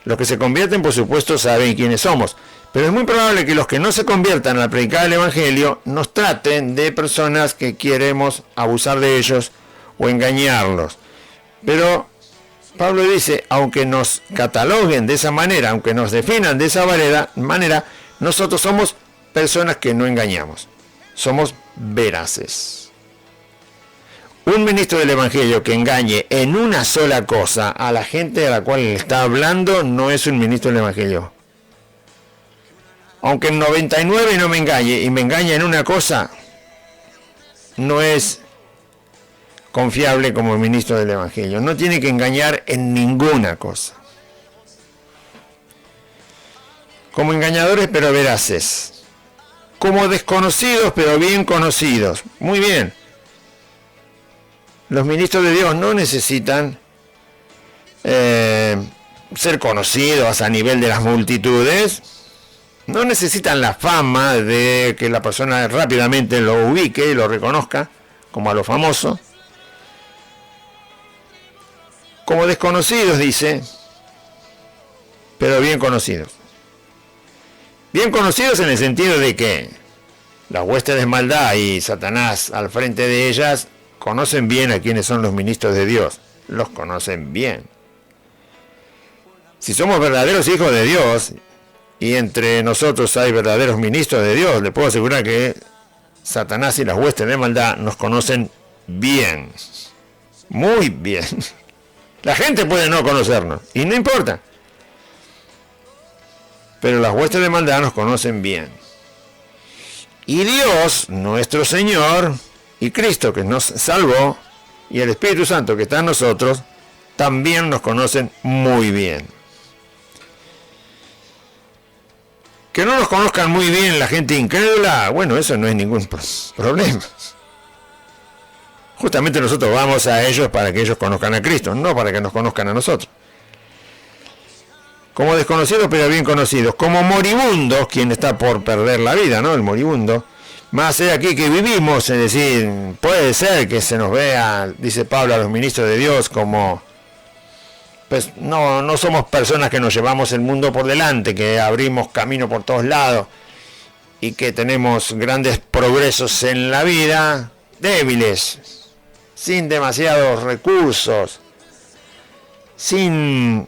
los que se convierten por supuesto saben quiénes somos, pero es muy probable que los que no se conviertan al predicar el Evangelio nos traten de personas que queremos abusar de ellos o engañarlos. Pero Pablo dice, aunque nos cataloguen de esa manera, aunque nos definan de esa manera, nosotros somos personas que no engañamos, somos veraces. Un ministro del Evangelio que engañe en una sola cosa a la gente a la cual le está hablando no es un ministro del Evangelio. Aunque en 99 no me engañe y me engaña en una cosa, no es confiable como ministro del Evangelio. No tiene que engañar en ninguna cosa. Como engañadores pero veraces. Como desconocidos pero bien conocidos. Muy bien. Los ministros de Dios no necesitan ser conocidos a nivel de las multitudes. No necesitan la fama de que la persona rápidamente lo ubique y lo reconozca, como a los famosos. Como desconocidos, dice, pero bien conocidos. Bien conocidos en el sentido de que las huestes de maldad y Satanás al frente de ellas conocen bien a quienes son los ministros de Dios. Los conocen bien. Si somos verdaderos hijos de Dios y entre nosotros hay verdaderos ministros de Dios, le puedo asegurar que Satanás y las huestes de maldad nos conocen bien. Muy bien. La gente puede no conocernos y no importa. Pero las huestes de maldad nos conocen bien. Y Dios, nuestro Señor, y Cristo que nos salvó, y el Espíritu Santo que está en nosotros también nos conocen muy bien. Que no nos conozcan muy bien la gente incrédula, bueno, eso no es ningún problema. Justamente nosotros vamos a ellos para que ellos conozcan a Cristo, no para que nos conozcan a nosotros. Como desconocidos pero bien conocidos, como moribundos, quien está por perder la vida, ¿no? El moribundo. Más es aquí que vivimos, es decir, puede ser que se nos vea, dice Pablo a los ministros de Dios, como, pues no somos personas que nos llevamos el mundo por delante, que abrimos camino por todos lados y que tenemos grandes progresos en la vida, débiles, sin demasiados recursos, sin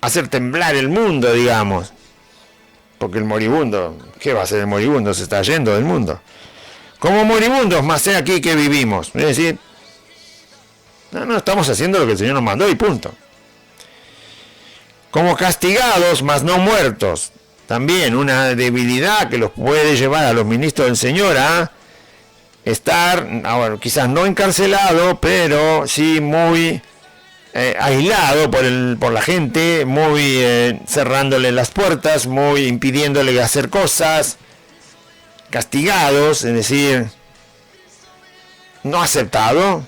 hacer temblar el mundo, digamos, porque el moribundo, ¿qué va a hacer el moribundo? Se está yendo del mundo. Como moribundos, más sea aquí que vivimos, es decir, no estamos haciendo lo que el Señor nos mandó y punto. Como castigados, mas no muertos, también una debilidad que los puede llevar a los ministros del Señor a estar, ahora, quizás no encarcelado, pero sí muy aislado por la gente, muy cerrándole las puertas, muy impidiéndole hacer cosas, castigados, es decir, no aceptado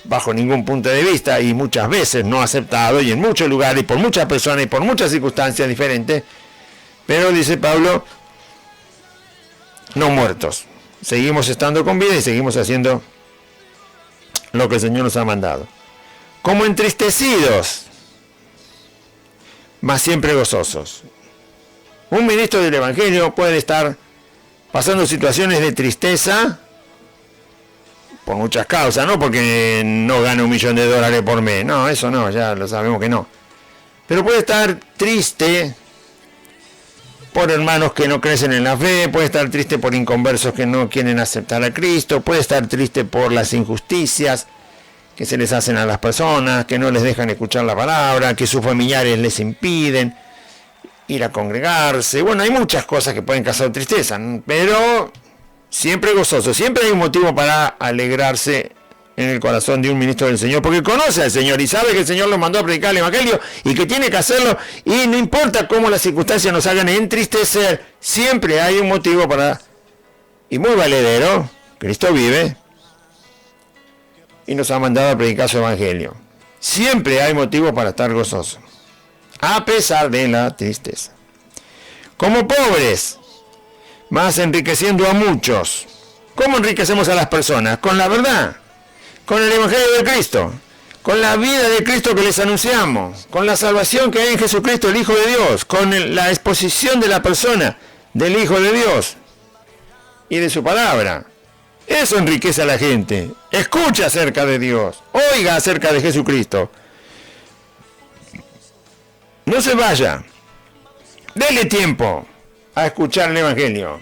bajo ningún punto de vista, y muchas veces no aceptado, y en muchos lugares, y por muchas personas, y por muchas circunstancias diferentes, pero dice Pablo, no muertos. Seguimos estando con vida y seguimos haciendo lo que el Señor nos ha mandado. Como entristecidos, mas siempre gozosos. Un ministro del Evangelio puede estar pasando situaciones de tristeza por muchas causas, no porque no gane $1.000.000 por mes, no, eso no, ya lo sabemos que no. Pero puede estar triste por hermanos que no crecen en la fe, puede estar triste por inconversos que no quieren aceptar a Cristo, puede estar triste por las injusticias que se les hacen a las personas, que no les dejan escuchar la palabra, que sus familiares les impiden ir a congregarse. Bueno, hay muchas cosas que pueden causar tristeza, pero siempre gozoso, siempre hay un motivo para alegrarse en el corazón de un ministro del Señor, porque conoce al Señor y sabe que el Señor lo mandó a predicar el Evangelio y que tiene que hacerlo, y no importa cómo las circunstancias nos hagan entristecer, siempre hay un motivo para, y muy valedero, Cristo vive y nos ha mandado a predicar su Evangelio. Siempre hay motivo para estar gozoso, a pesar de la tristeza. Como pobres, más enriqueciendo a muchos. ¿Cómo enriquecemos a las personas? Con la verdad, con el Evangelio de Cristo, con la vida de Cristo que les anunciamos, con la salvación que hay en Jesucristo, el Hijo de Dios, con la exposición de la persona del Hijo de Dios y de su palabra. Eso enriquece a la gente. Escucha acerca de Dios, oiga acerca de Jesucristo. No se vaya, dele tiempo a escuchar el Evangelio.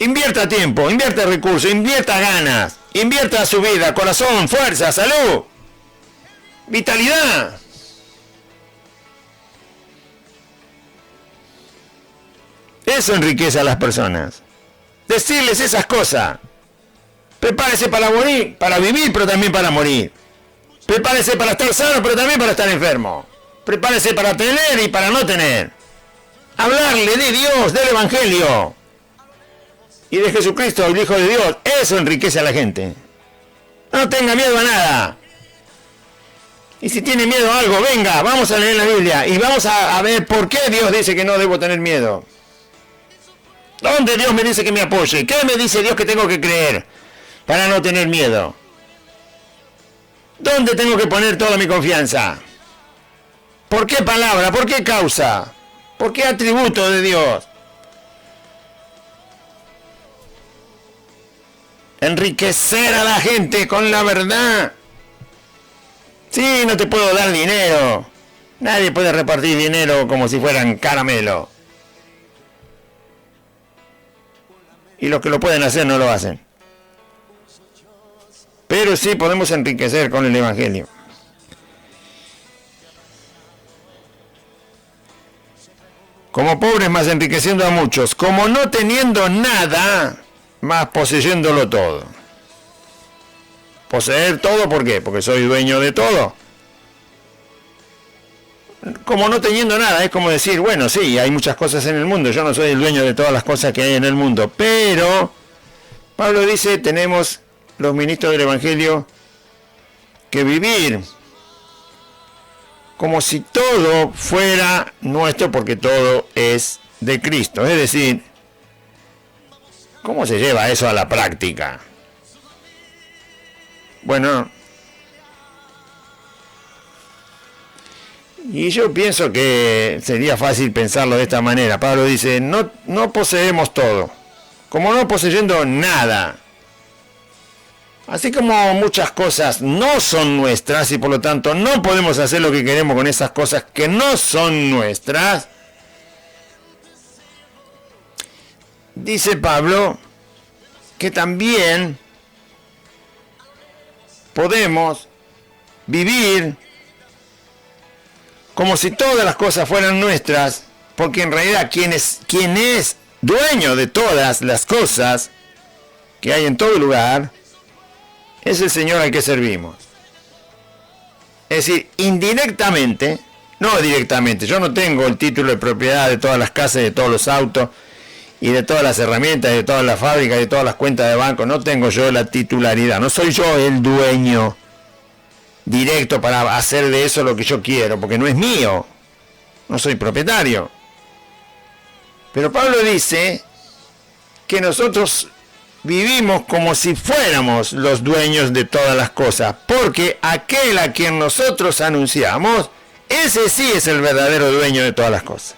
Invierta tiempo, invierta recursos, invierta ganas, invierta su vida, corazón, fuerza, salud, vitalidad. Eso enriquece a las personas. Decirles esas cosas. Prepárese para morir, para vivir, pero también para morir. Prepárese para estar sano, pero también para estar enfermo. Prepárese para tener y para no tener. Hablarle de Dios, del Evangelio y de Jesucristo, el Hijo de Dios. Eso enriquece a la gente. No tenga miedo a nada. Y si tiene miedo a algo, venga, vamos a leer la Biblia y vamos a ver por qué Dios dice que no debo tener miedo. ¿Dónde Dios me dice que me apoye? ¿Qué me dice Dios que tengo que creer para no tener miedo? ¿Dónde tengo que poner toda mi confianza? ¿Por qué palabra? ¿Por qué causa? ¿Por qué atributo de Dios? Enriquecer a la gente con la verdad. Sí, no te puedo dar dinero. Nadie puede repartir dinero como si fueran caramelo. Y los que lo pueden hacer no lo hacen. Pero sí podemos enriquecer con el Evangelio. Como pobres, más enriqueciendo a muchos. Como no teniendo nada, más poseyéndolo todo. poseer todo, ¿por qué? Porque soy dueño de todo. Como no teniendo nada, es como decir, bueno, sí, hay muchas cosas en el mundo, yo no soy el dueño de todas las cosas que hay en el mundo, pero Pablo dice, tenemos los ministros del Evangelio que vivir como si todo fuera nuestro, porque todo es de Cristo. Es decir, ¿cómo se lleva eso a la práctica? Bueno, y yo pienso que sería fácil pensarlo de esta manera. Pablo dice, no poseemos todo, como no poseyendo nada. Así como muchas cosas no son nuestras y por lo tanto no podemos hacer lo que queremos con esas cosas que no son nuestras, dice Pablo que también podemos vivir como si todas las cosas fueran nuestras, porque en realidad quien es dueño de todas las cosas que hay en todo lugar es el Señor al que servimos. Es decir, indirectamente, no directamente, yo no tengo el título de propiedad de todas las casas, de todos los autos y de todas las herramientas, de todas las fábricas, de todas las cuentas de banco, no tengo yo la titularidad, no soy yo el dueño directo para hacer de eso lo que yo quiero, porque no es mío, no soy propietario. Pero Pablo dice que nosotros vivimos como si fuéramos los dueños de todas las cosas, porque aquel a quien nosotros anunciamos, ese sí es el verdadero dueño de todas las cosas.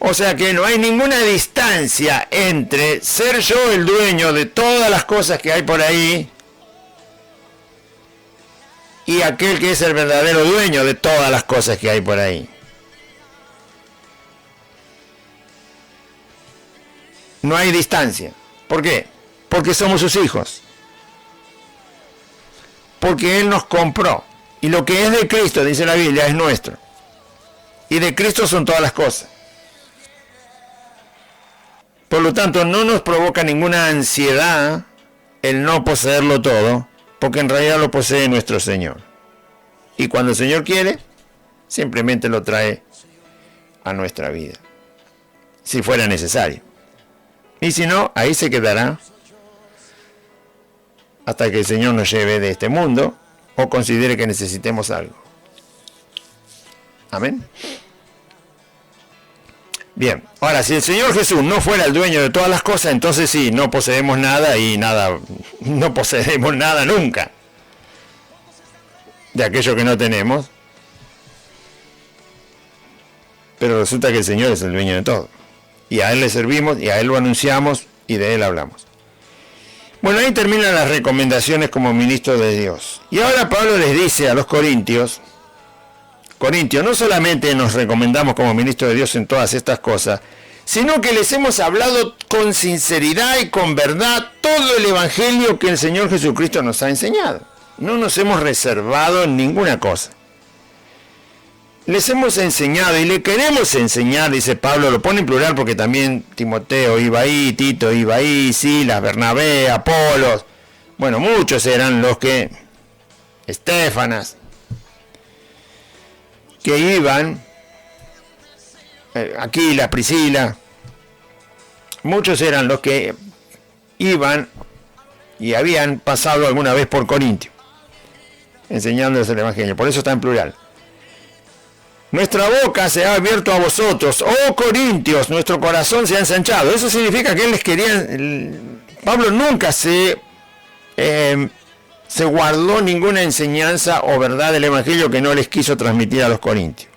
O sea que no hay ninguna distancia entre ser yo el dueño de todas las cosas que hay por ahí y aquel que es el verdadero dueño de todas las cosas que hay por ahí. No hay distancia. ¿Por qué? Porque somos sus hijos. Porque Él nos compró. Y lo que es de Cristo, dice la Biblia, es nuestro. Y de Cristo son todas las cosas. Por lo tanto, no nos provoca ninguna ansiedad el no poseerlo todo, porque en realidad lo posee nuestro Señor. Y cuando el Señor quiere, simplemente lo trae a nuestra vida, si fuera necesario. Y si no, ahí se quedará hasta que el Señor nos lleve de este mundo o considere que necesitemos algo. Amén. Bien, ahora si el Señor Jesús no fuera el dueño de todas las cosas, entonces sí, no poseemos nada y nada, no poseeremos nada nunca de aquello que no tenemos. Pero resulta que el Señor es el dueño de todo. Y a Él le servimos, y a Él lo anunciamos, y de Él hablamos. Bueno, ahí terminan las recomendaciones como ministro de Dios. Y ahora Pablo les dice a los Corintios, no solamente nos recomendamos como ministro de Dios en todas estas cosas, sino que les hemos hablado con sinceridad y con verdad todo el Evangelio que el Señor Jesucristo nos ha enseñado. No nos hemos reservado ninguna cosa. Les hemos enseñado y le queremos enseñar, dice Pablo, lo pone en plural porque también Timoteo iba ahí, Tito iba ahí, Silas, Bernabé, Apolos, bueno, muchos eran los que, Estefanas, que iban, Aquila, Priscila, muchos eran los que iban y habían pasado alguna vez por Corintio, enseñándoles el Evangelio, por eso está en plural. Nuestra boca se ha abierto a vosotros, oh Corintios, nuestro corazón se ha ensanchado. Eso significa que él les quería, Pablo nunca se guardó ninguna enseñanza o verdad del Evangelio que no les quiso transmitir a los corintios.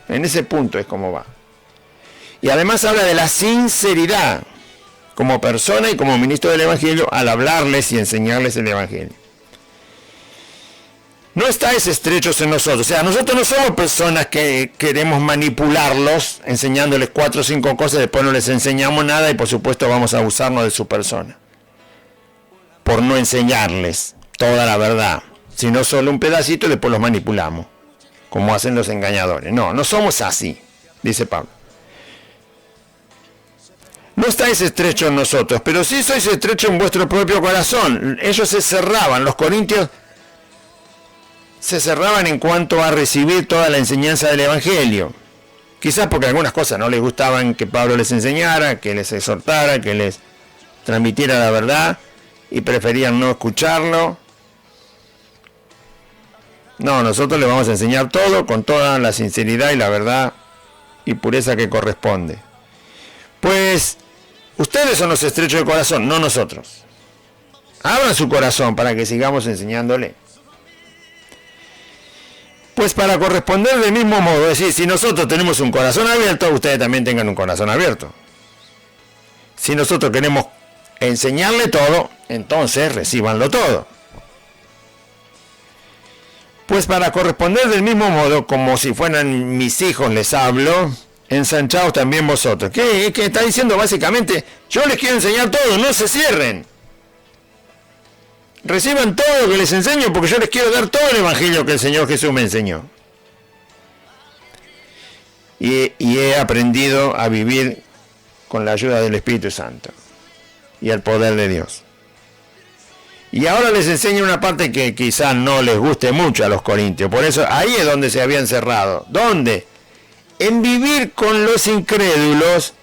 En ese punto es como va. Y además habla de la sinceridad como persona y como ministro del Evangelio al hablarles y enseñarles el Evangelio. No estáis estrechos en nosotros. O sea, nosotros no somos personas que queremos manipularlos enseñándoles 4 o 5 cosas, después no les enseñamos nada y por supuesto vamos a abusarnos de su persona. Por no enseñarles toda la verdad, sino solo un pedacito y después los manipulamos, como hacen los engañadores. No, no somos así, dice Pablo. no estáis estrechos en nosotros, pero sí sois estrechos en vuestro propio corazón. Ellos se cerraban, los corintios se cerraban en cuanto a recibir toda la enseñanza del Evangelio. Quizás porque algunas cosas no les gustaban que Pablo les enseñara, que les exhortara, que les transmitiera la verdad, y preferían no escucharlo. No, nosotros les vamos a enseñar todo con toda la sinceridad y la verdad y pureza que corresponde. Pues ustedes son los estrechos de corazón, no nosotros. Abran su corazón para que sigamos enseñándole. Pues para corresponder del mismo modo, es decir, si nosotros tenemos un corazón abierto, ustedes también tengan un corazón abierto. Si nosotros queremos enseñarle todo, entonces recíbanlo todo. Pues para corresponder del mismo modo, como si fueran mis hijos les hablo, ensanchaos también vosotros. ¿Qué está diciendo básicamente? Yo les quiero enseñar todo, no se cierren. Reciban todo lo que les enseño, porque yo les quiero dar todo el Evangelio que el Señor Jesús me enseñó. Y he aprendido a vivir con la ayuda del Espíritu Santo y el poder de Dios. Y ahora les enseño una parte que quizás no les guste mucho a los corintios. Por eso ahí es donde se habían cerrado. ¿Dónde? En vivir con los incrédulos,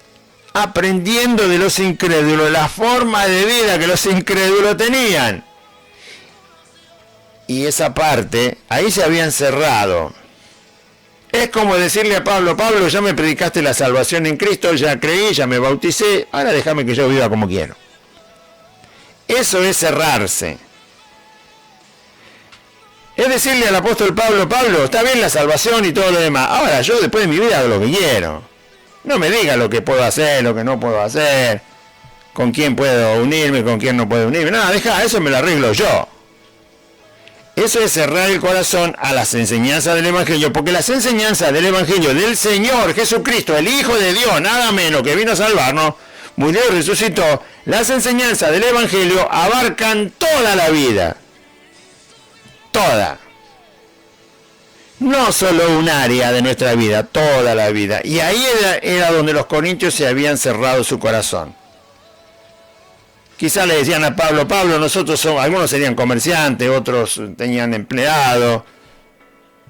aprendiendo de los incrédulos la forma de vida que los incrédulos tenían. Y esa parte, ahí se habían cerrado. Es como decirle a Pablo, Pablo, ya me predicaste la salvación en Cristo, ya creí, ya me bauticé, ahora déjame que yo viva como quiero. Eso es cerrarse. Es decirle al apóstol Pablo, Pablo, está bien la salvación y todo lo demás, ahora yo después de mi vida hago lo que quiero. No me diga lo que puedo hacer, lo que no puedo hacer, con quién puedo unirme, con quién no puedo unirme. Nada, deja, eso me lo arreglo yo. Eso es cerrar el corazón a las enseñanzas del Evangelio, porque las enseñanzas del Evangelio del Señor Jesucristo, el Hijo de Dios, nada menos que vino a salvarnos, murió y resucitó, las enseñanzas del Evangelio abarcan toda la vida. Toda. No solo un área de nuestra vida, toda la vida. Y ahí era donde los corintios se habían cerrado su corazón. Quizás le decían a Pablo, Pablo, nosotros somos, algunos serían comerciantes, otros tenían empleados,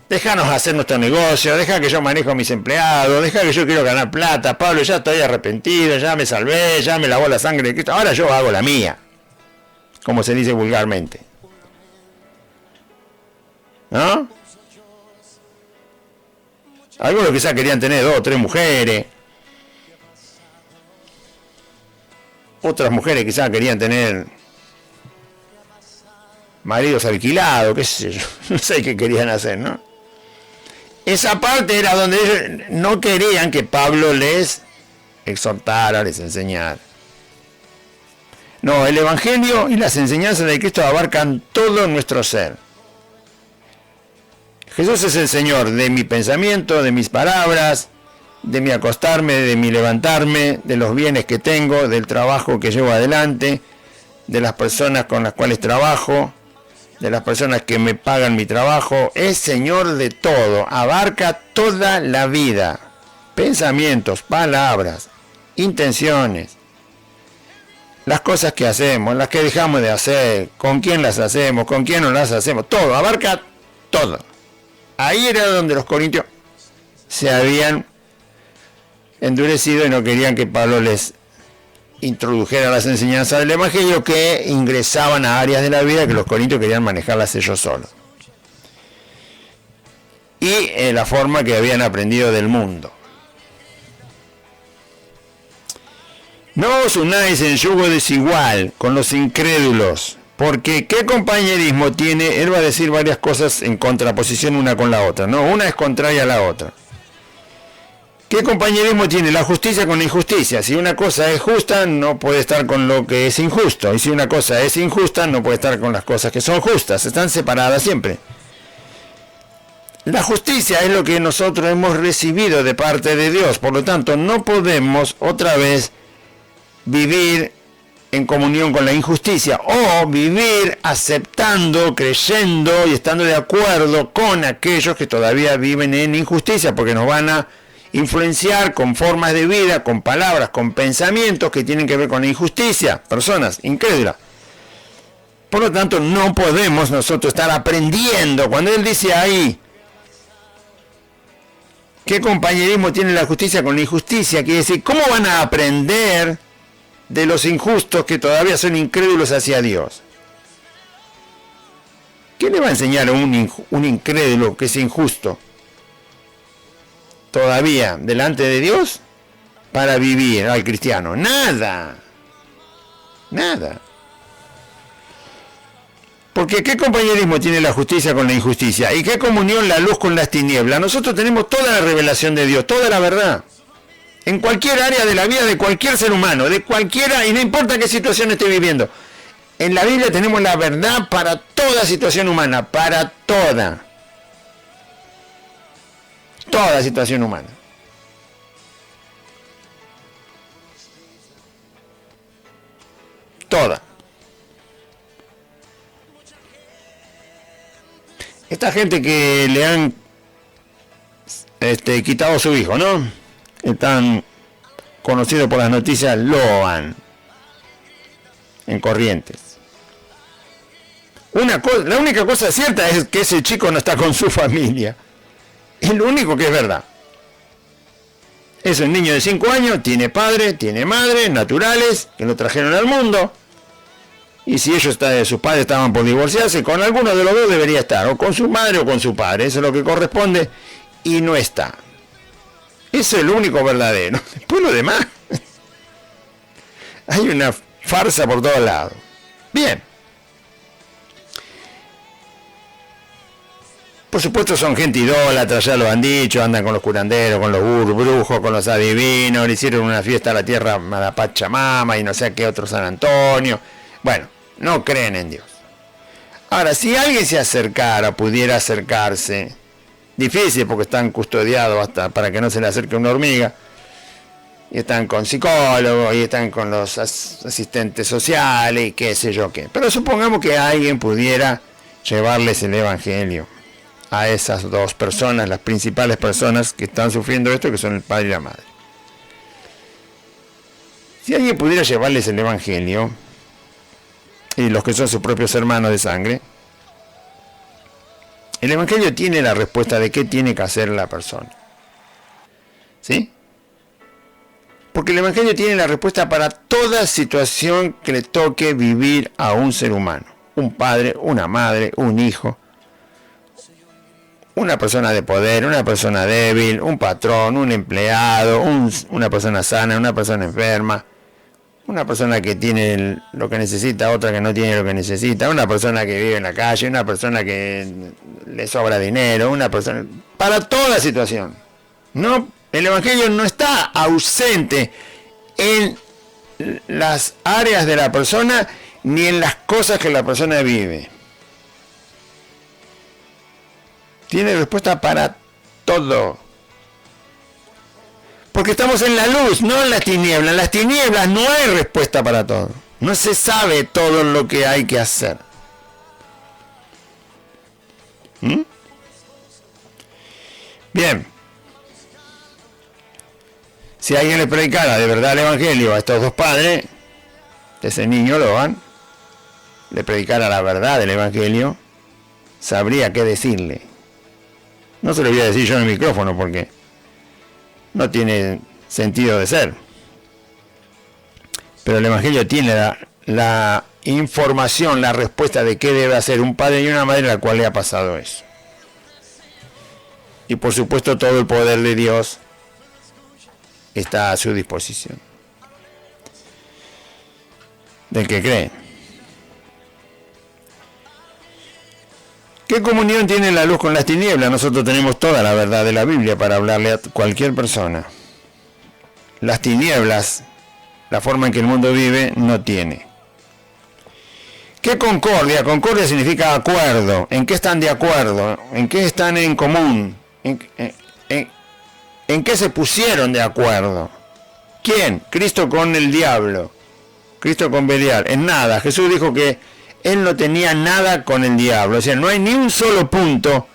déjanos hacer nuestro negocio, deja que yo manejo a mis empleados, deja que yo quiero ganar plata, Pablo, ya estoy arrepentido, ya me salvé, ya me lavó la sangre de Cristo, ahora yo hago la mía, como se dice vulgarmente. ¿No? Algunos quizás querían tener 2 o 3 mujeres. Otras mujeres quizás querían tener maridos alquilados, qué sé yo, no sé qué querían hacer, ¿no? Esa parte era donde ellos no querían que Pablo les exhortara, les enseñara. No, el Evangelio y las enseñanzas de Cristo abarcan todo nuestro ser. Jesús es el Señor de mi pensamiento, de mis palabras, de mi acostarme, de mi levantarme, de los bienes que tengo, del trabajo que llevo adelante, de las personas con las cuales trabajo, de las personas que me pagan mi trabajo. Es Señor de todo, abarca toda la vida, pensamientos, palabras, intenciones, las cosas que hacemos, las que dejamos de hacer, con quién las hacemos, con quién no las hacemos, todo, abarca todo. Ahí era donde los corintios se habían endurecido y no querían que Pablo les introdujera las enseñanzas del Evangelio, que ingresaban a áreas de la vida que los corintios querían manejarlas ellos solos. Y la forma que habían aprendido del mundo. No os unáis en yugo desigual con los incrédulos, porque ¿qué compañerismo tiene? Él va a decir varias cosas en contraposición una con la otra, ¿no? Una es contraria a la otra. ¿Qué compañerismo tiene la justicia con la injusticia? Si una cosa es justa, no puede estar con lo que es injusto. Y si una cosa es injusta, no puede estar con las cosas que son justas. Están separadas siempre. La justicia es lo que nosotros hemos recibido de parte de Dios. Por lo tanto, no podemos otra vez vivir en comunión con la injusticia o vivir aceptando, creyendo y estando de acuerdo con aquellos que todavía viven en injusticia, porque nos van a influenciar con formas de vida, con palabras, con pensamientos que tienen que ver con la injusticia, personas incrédulas. Por lo tanto, no podemos nosotros estar aprendiendo. Cuando él dice ahí, ¿qué compañerismo tiene la justicia con la injusticia? Quiere decir, ¿cómo van a aprender de los injustos que todavía son incrédulos hacia Dios? ¿Qué le va a enseñar a un incrédulo que es injusto todavía delante de Dios para vivir al cristiano? Nada. Nada. Porque ¿qué compañerismo tiene la justicia con la injusticia? ¿Y qué comunión la luz con las tinieblas? Nosotros tenemos toda la revelación de Dios, toda la verdad. En cualquier área de la vida de cualquier ser humano, de cualquiera, y no importa qué situación esté viviendo. En la Biblia tenemos la verdad para toda situación humana, para toda situación humana. Toda. Esta gente que le han quitado a su hijo, ¿no? Están conocidos por las noticias Loan en Corrientes. La única cosa cierta es que ese chico no está con su familia. Es lo único que es verdad. Es un niño de 5 años, tiene padre, tiene madre, naturales, que lo trajeron al mundo. Y si sus padres estaban por divorciarse, con alguno de los dos debería estar, o con su madre o con su padre, eso es lo que corresponde, y no está. Eso es lo único verdadero. Después lo demás, hay una farsa por todos lados. Bien. Por supuesto son gente idólatra, ya lo han dicho, andan con los curanderos, con los brujos, con los adivinos, le hicieron una fiesta a la tierra, a la Pachamama y no sé a qué otro San Antonio. Bueno, no creen en Dios. Ahora, si alguien se acercara, pudiera acercarse, difícil porque están custodiados hasta para que no se le acerque una hormiga, y están con psicólogos, y están con los asistentes sociales, y qué sé yo qué. Pero supongamos que alguien pudiera llevarles el Evangelio a esas dos personas, las principales personas que están sufriendo esto, que son el padre y la madre. Si alguien pudiera llevarles el Evangelio, y los que son sus propios hermanos de sangre, el Evangelio tiene la respuesta de qué tiene que hacer la persona. ¿Sí? Porque el Evangelio tiene la respuesta para toda situación que le toque vivir a un ser humano. Un padre, una madre, un hijo, una persona de poder, una persona débil, un patrón, un empleado, una persona sana, una persona enferma, una persona que tiene lo que necesita, otra que no tiene lo que necesita, una persona que vive en la calle, una persona que le sobra dinero, una persona... Para toda situación. No, el Evangelio no está ausente en las áreas de la persona ni en las cosas que la persona vive. Tiene respuesta para todo. Porque estamos en la luz, no en las tinieblas. En las tinieblas no hay respuesta para todo. No se sabe todo lo que hay que hacer. Bien. Si alguien le predicara de verdad el Evangelio a estos dos padres, ese niño Loan, le predicara la verdad del Evangelio, sabría qué decirle. No se lo voy a decir yo en el micrófono porque no tiene sentido de ser. Pero el Evangelio tiene la información, la respuesta de qué debe hacer un padre y una madre a la cual le ha pasado eso. Y por supuesto todo el poder de Dios está a su disposición. Del que cree. ¿Qué comunión tiene la luz con las tinieblas? Nosotros tenemos toda la verdad de la Biblia para hablarle a cualquier persona. Las tinieblas, la forma en que el mundo vive, no tiene. ¿Qué concordia? Concordia significa acuerdo. ¿En qué están de acuerdo? ¿En qué están en común? ¿En qué se pusieron de acuerdo? ¿Quién? Cristo con el diablo. Cristo con Belial. En nada. Jesús dijo que él no tenía nada con el diablo. O sea, no hay ni un solo punto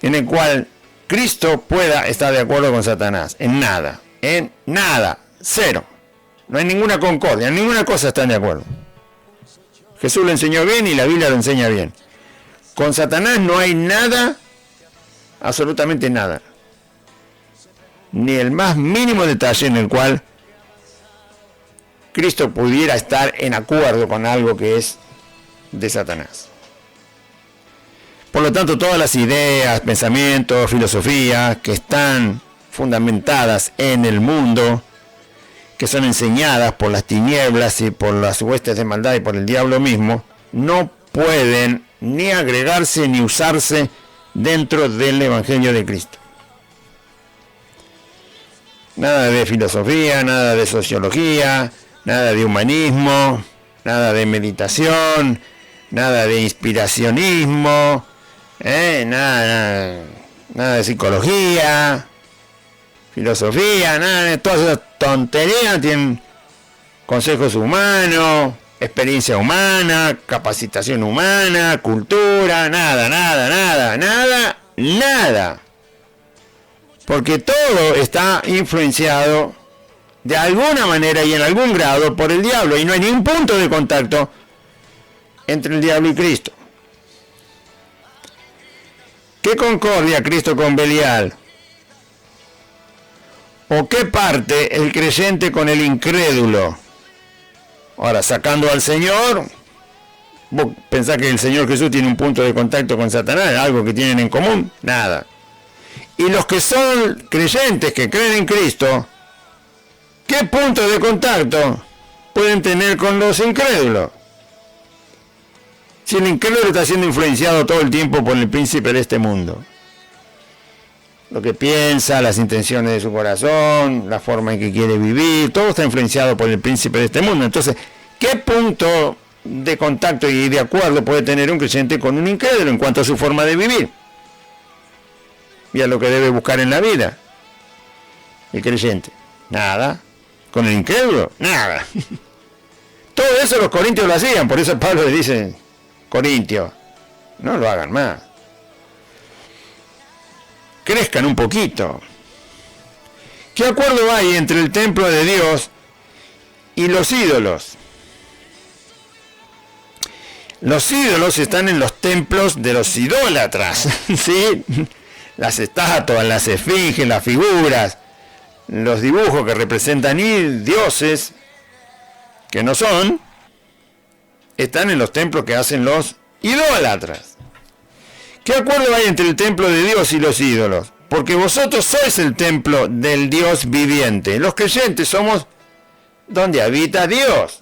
en el cual Cristo pueda estar de acuerdo con Satanás. En nada, cero. No hay ninguna concordia, en ninguna cosa están de acuerdo. Jesús lo enseñó bien y la Biblia lo enseña bien. Con Satanás no hay nada, absolutamente nada. Ni el más mínimo detalle en el cual Cristo pudiera estar en acuerdo con algo que es de Satanás. Por lo tanto, todas las ideas, pensamientos, filosofías que están fundamentadas en el mundo, que son enseñadas por las tinieblas y por las huestes de maldad y por el diablo mismo, no pueden ni agregarse ni usarse dentro del Evangelio de Cristo. Nada de filosofía, nada de sociología, nada de humanismo, nada de meditación, nada de inspiracionismo, nada de psicología, filosofía, nada de todas esas tonterías. Tienen consejos humanos, experiencia humana, capacitación humana, cultura, nada. Porque todo está influenciado de alguna manera y en algún grado por el diablo, y no hay ningún punto de contacto entre el diablo y Cristo. ¿Qué concordia Cristo con Belial? ¿O qué parte el creyente con el incrédulo? Ahora, sacando al Señor, ¿vos pensás que el Señor Jesús tiene un punto de contacto con Satanás? ¿Algo que tienen en común? Nada. Y los que son creyentes, que creen en Cristo, ¿qué punto de contacto pueden tener con los incrédulos? Si el incrédulo está siendo influenciado todo el tiempo por el príncipe de este mundo. Lo que piensa, las intenciones de su corazón, la forma en que quiere vivir, todo está influenciado por el príncipe de este mundo. Entonces, ¿qué punto de contacto y de acuerdo puede tener un creyente con un incrédulo en cuanto a su forma de vivir? Y a lo que debe buscar en la vida el creyente. Nada. Con el incrédulo, nada. Todo eso los corintios lo hacían, por eso Pablo le dice, Corintios, no lo hagan más. Crezcan un poquito. ¿Qué acuerdo hay entre el templo de Dios y los ídolos? Los ídolos están en los templos de los idólatras, ¿sí? Las estatuas, las esfinges, las figuras, los dibujos que representan dioses que no son, están en los templos que hacen los idólatras. ¿Qué acuerdo hay entre el templo de Dios y los ídolos? Porque vosotros sois el templo del Dios viviente. Los creyentes somos donde habita Dios,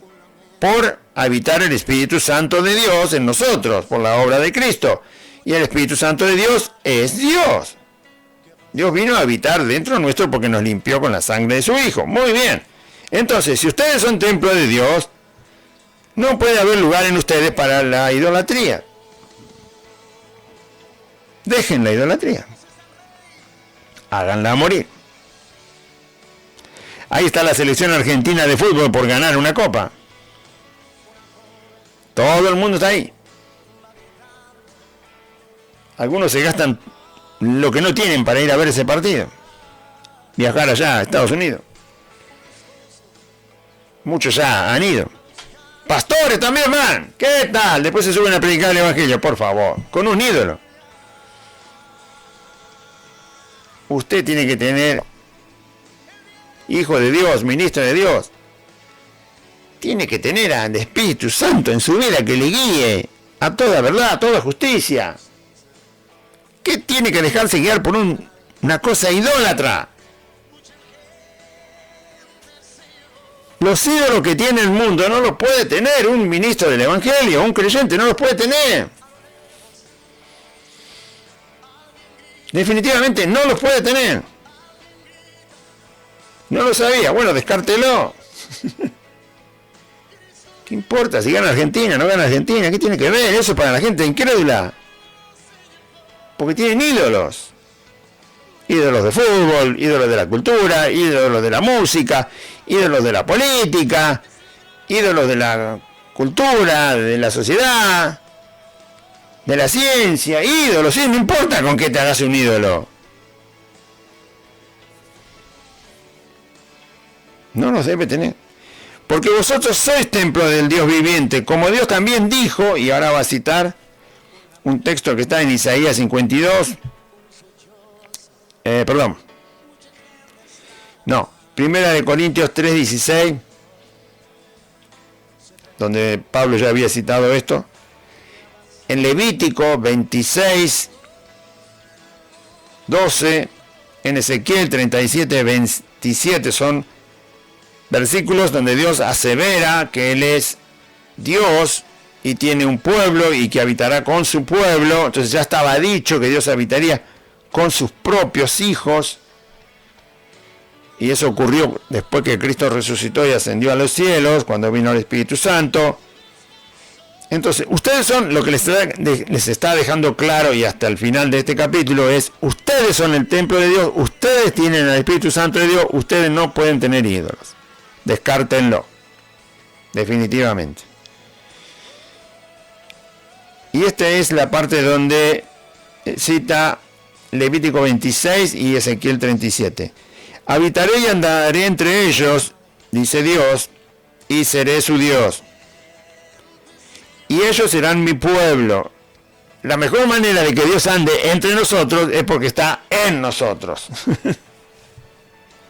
por habitar el Espíritu Santo de Dios en nosotros, por la obra de Cristo. Y el Espíritu Santo de Dios es Dios. Dios vino a habitar dentro nuestro porque nos limpió con la sangre de su Hijo. Muy bien. Entonces, si ustedes son templo de Dios, no puede haber lugar en ustedes para la idolatría. Dejen la idolatría. Háganla morir. Ahí está la selección argentina de fútbol por ganar una copa. Todo el mundo está ahí. Algunos se gastan lo que no tienen para ir a ver ese partido. Viajar allá a Estados Unidos. Muchos ya han ido. Pastores también van. ¿Qué tal? Después se suben a predicar el evangelio, por favor. Con un ídolo. Usted tiene que tener hijo de Dios, ministro de Dios. Tiene que tener al Espíritu Santo en su vida que le guíe a toda verdad, a toda justicia. ¿Qué tiene que dejarse guiar por una cosa idólatra? Los ídolos que tiene el mundo no los puede tener un ministro del evangelio, un creyente no los puede tener. Definitivamente no los puede tener. No lo sabía. Bueno, descártelo. ¿Qué importa si gana Argentina, no gana Argentina? ¿Qué tiene que ver eso para la gente incrédula? Porque tienen ídolos. Ídolos de fútbol, ídolos de la cultura, ídolos de la música, ídolos de la política, ídolos de la cultura, de la sociedad, de la ciencia, ídolos, sí, no importa con qué te hagas un ídolo. No los debe tener. Porque vosotros sois templo del Dios viviente, como Dios también dijo, y ahora va a citar un texto que está en Isaías 52. Primera de Corintios 3:16, donde Pablo ya había citado esto. En Levítico 26:12, en Ezequiel 37:27, son versículos donde Dios asevera que Él es Dios y tiene un pueblo y que habitará con su pueblo. Entonces ya estaba dicho que Dios habitaría con sus propios hijos. Y eso ocurrió después que Cristo resucitó y ascendió a los cielos, cuando vino el Espíritu Santo. Entonces, ustedes son, lo que les está dejando claro, y hasta el final de este capítulo es, ustedes son el templo de Dios, ustedes tienen al Espíritu Santo de Dios, ustedes no pueden tener ídolos. Descártenlo. Definitivamente. Y esta es la parte donde cita Levítico 26 y Ezequiel 37. Habitaré y andaré entre ellos, dice Dios, y seré su Dios. Y ellos serán mi pueblo. La mejor manera de que Dios ande entre nosotros es porque está en nosotros.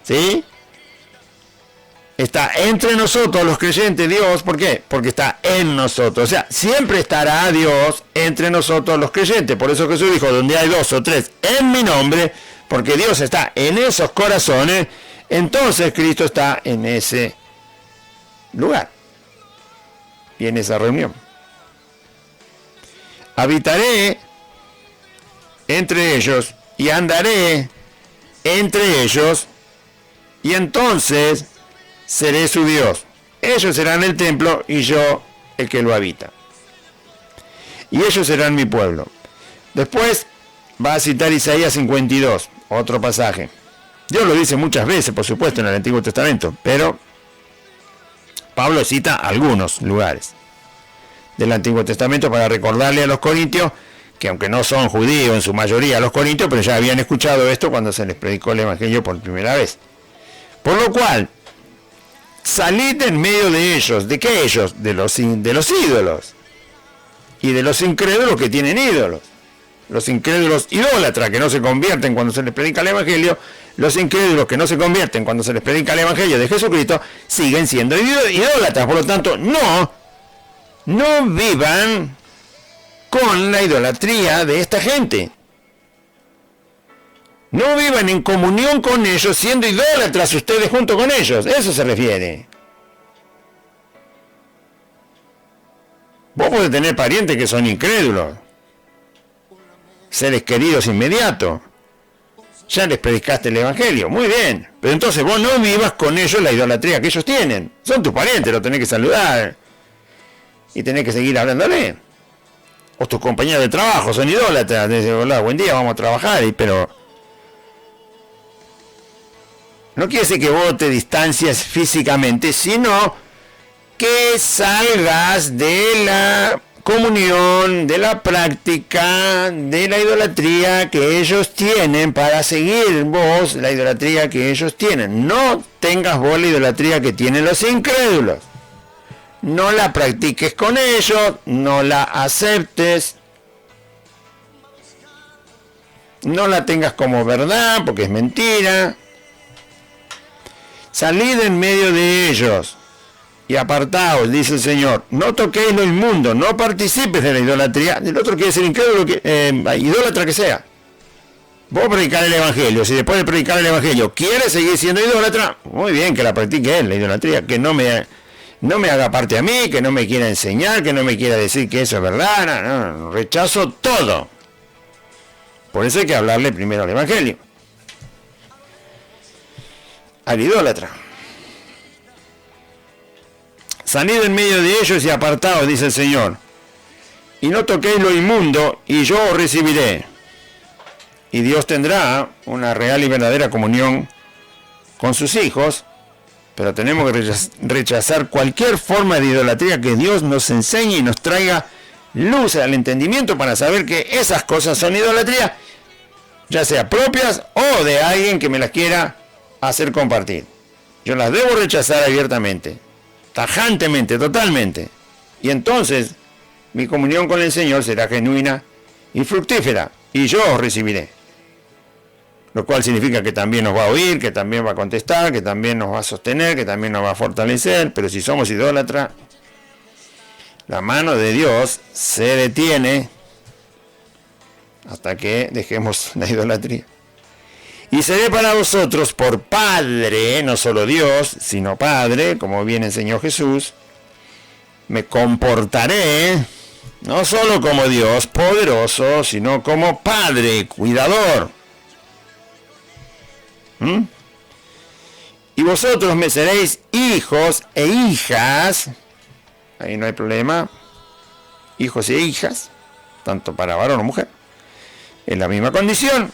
¿Sí? Está entre nosotros los creyentes Dios. ¿Por qué? Porque está en nosotros. O sea, siempre estará Dios entre nosotros los creyentes. Por eso Jesús dijo, donde hay 2 o 3 en mi nombre, porque Dios está en esos corazones, entonces Cristo está en ese lugar y en esa reunión. Habitaré entre ellos y andaré entre ellos, y entonces seré su Dios. Ellos serán el templo y yo el que lo habita. Y ellos serán mi pueblo. Después va a citar Isaías 52, otro pasaje. Dios lo dice muchas veces, por supuesto, en el Antiguo Testamento, pero Pablo cita algunos lugares del Antiguo Testamento para recordarle a los corintios, que aunque no son judíos en su mayoría los corintios, pero ya habían escuchado esto cuando se les predicó el Evangelio por primera vez. Por lo cual, salid en medio de ellos. ¿De qué ellos? De los ídolos. Y de los incrédulos que tienen ídolos. Los incrédulos idólatras que no se convierten cuando se les predica el Evangelio. Los incrédulos que no se convierten cuando se les predica el Evangelio de Jesucristo siguen siendo idólatras. Por lo tanto, no vivan con la idolatría de esta gente. No vivan en comunión con ellos siendo idólatras ustedes junto con ellos. Eso se refiere. Vos podés tener parientes que son incrédulos, seres queridos inmediatos. Ya les predicaste el Evangelio, muy bien. Pero entonces vos no vivas con ellos la idolatría que ellos tienen. Son tus parientes, los tenés que saludar y tenés que seguir hablándole. O tus compañeros de trabajo son idólatras. Dicen, hola, buen día, vamos a trabajar, pero no quiere decir que vos te distancias físicamente, sino que salgas de la comunión, de la práctica, de la idolatría que ellos tienen para seguir vos la idolatría que ellos tienen. No tengas vos la idolatría que tienen los incrédulos. No la practiques con ellos, no la aceptes, no la tengas como verdad porque es mentira. Salid en medio de ellos y apartaos, dice el Señor. No toquéis lo inmundo, no participes de la idolatría. El otro quiere decir incrédulo, idólatra que sea. Vos predicar el Evangelio, si después de predicar el Evangelio quieres seguir siendo idólatra, muy bien, que la practique él, la idolatría, que no me haga parte a mí, que no me quiera enseñar, que no me quiera decir que eso es verdad. No, rechazo todo. Por eso hay que hablarle primero al Evangelio, al idólatra. Salid en medio de ellos y apartaos, dice el Señor, y no toquéis lo inmundo, y yo os recibiré. Y Dios tendrá una real y verdadera comunión con sus hijos, pero tenemos que rechazar cualquier forma de idolatría que Dios nos enseñe y nos traiga luz al entendimiento para saber que esas cosas son idolatría, ya sea propias o de alguien que me las quiera hacer compartir. Yo las debo rechazar abiertamente, tajantemente, totalmente. Y entonces mi comunión con el Señor será genuina y fructífera, y yo os recibiré. Lo cual significa que también nos va a oír, que también va a contestar, que también nos va a sostener, que también nos va a fortalecer. Pero si somos idólatras, la mano de Dios se detiene hasta que dejemos la idolatría. Y seré para vosotros por Padre, no solo Dios, sino Padre, como bien enseñó Jesús. Me comportaré no solo como Dios poderoso, sino como Padre, cuidador. Y vosotros me seréis hijos e hijas. Ahí no hay problema. Hijos e hijas, tanto para varón o mujer. Es la misma condición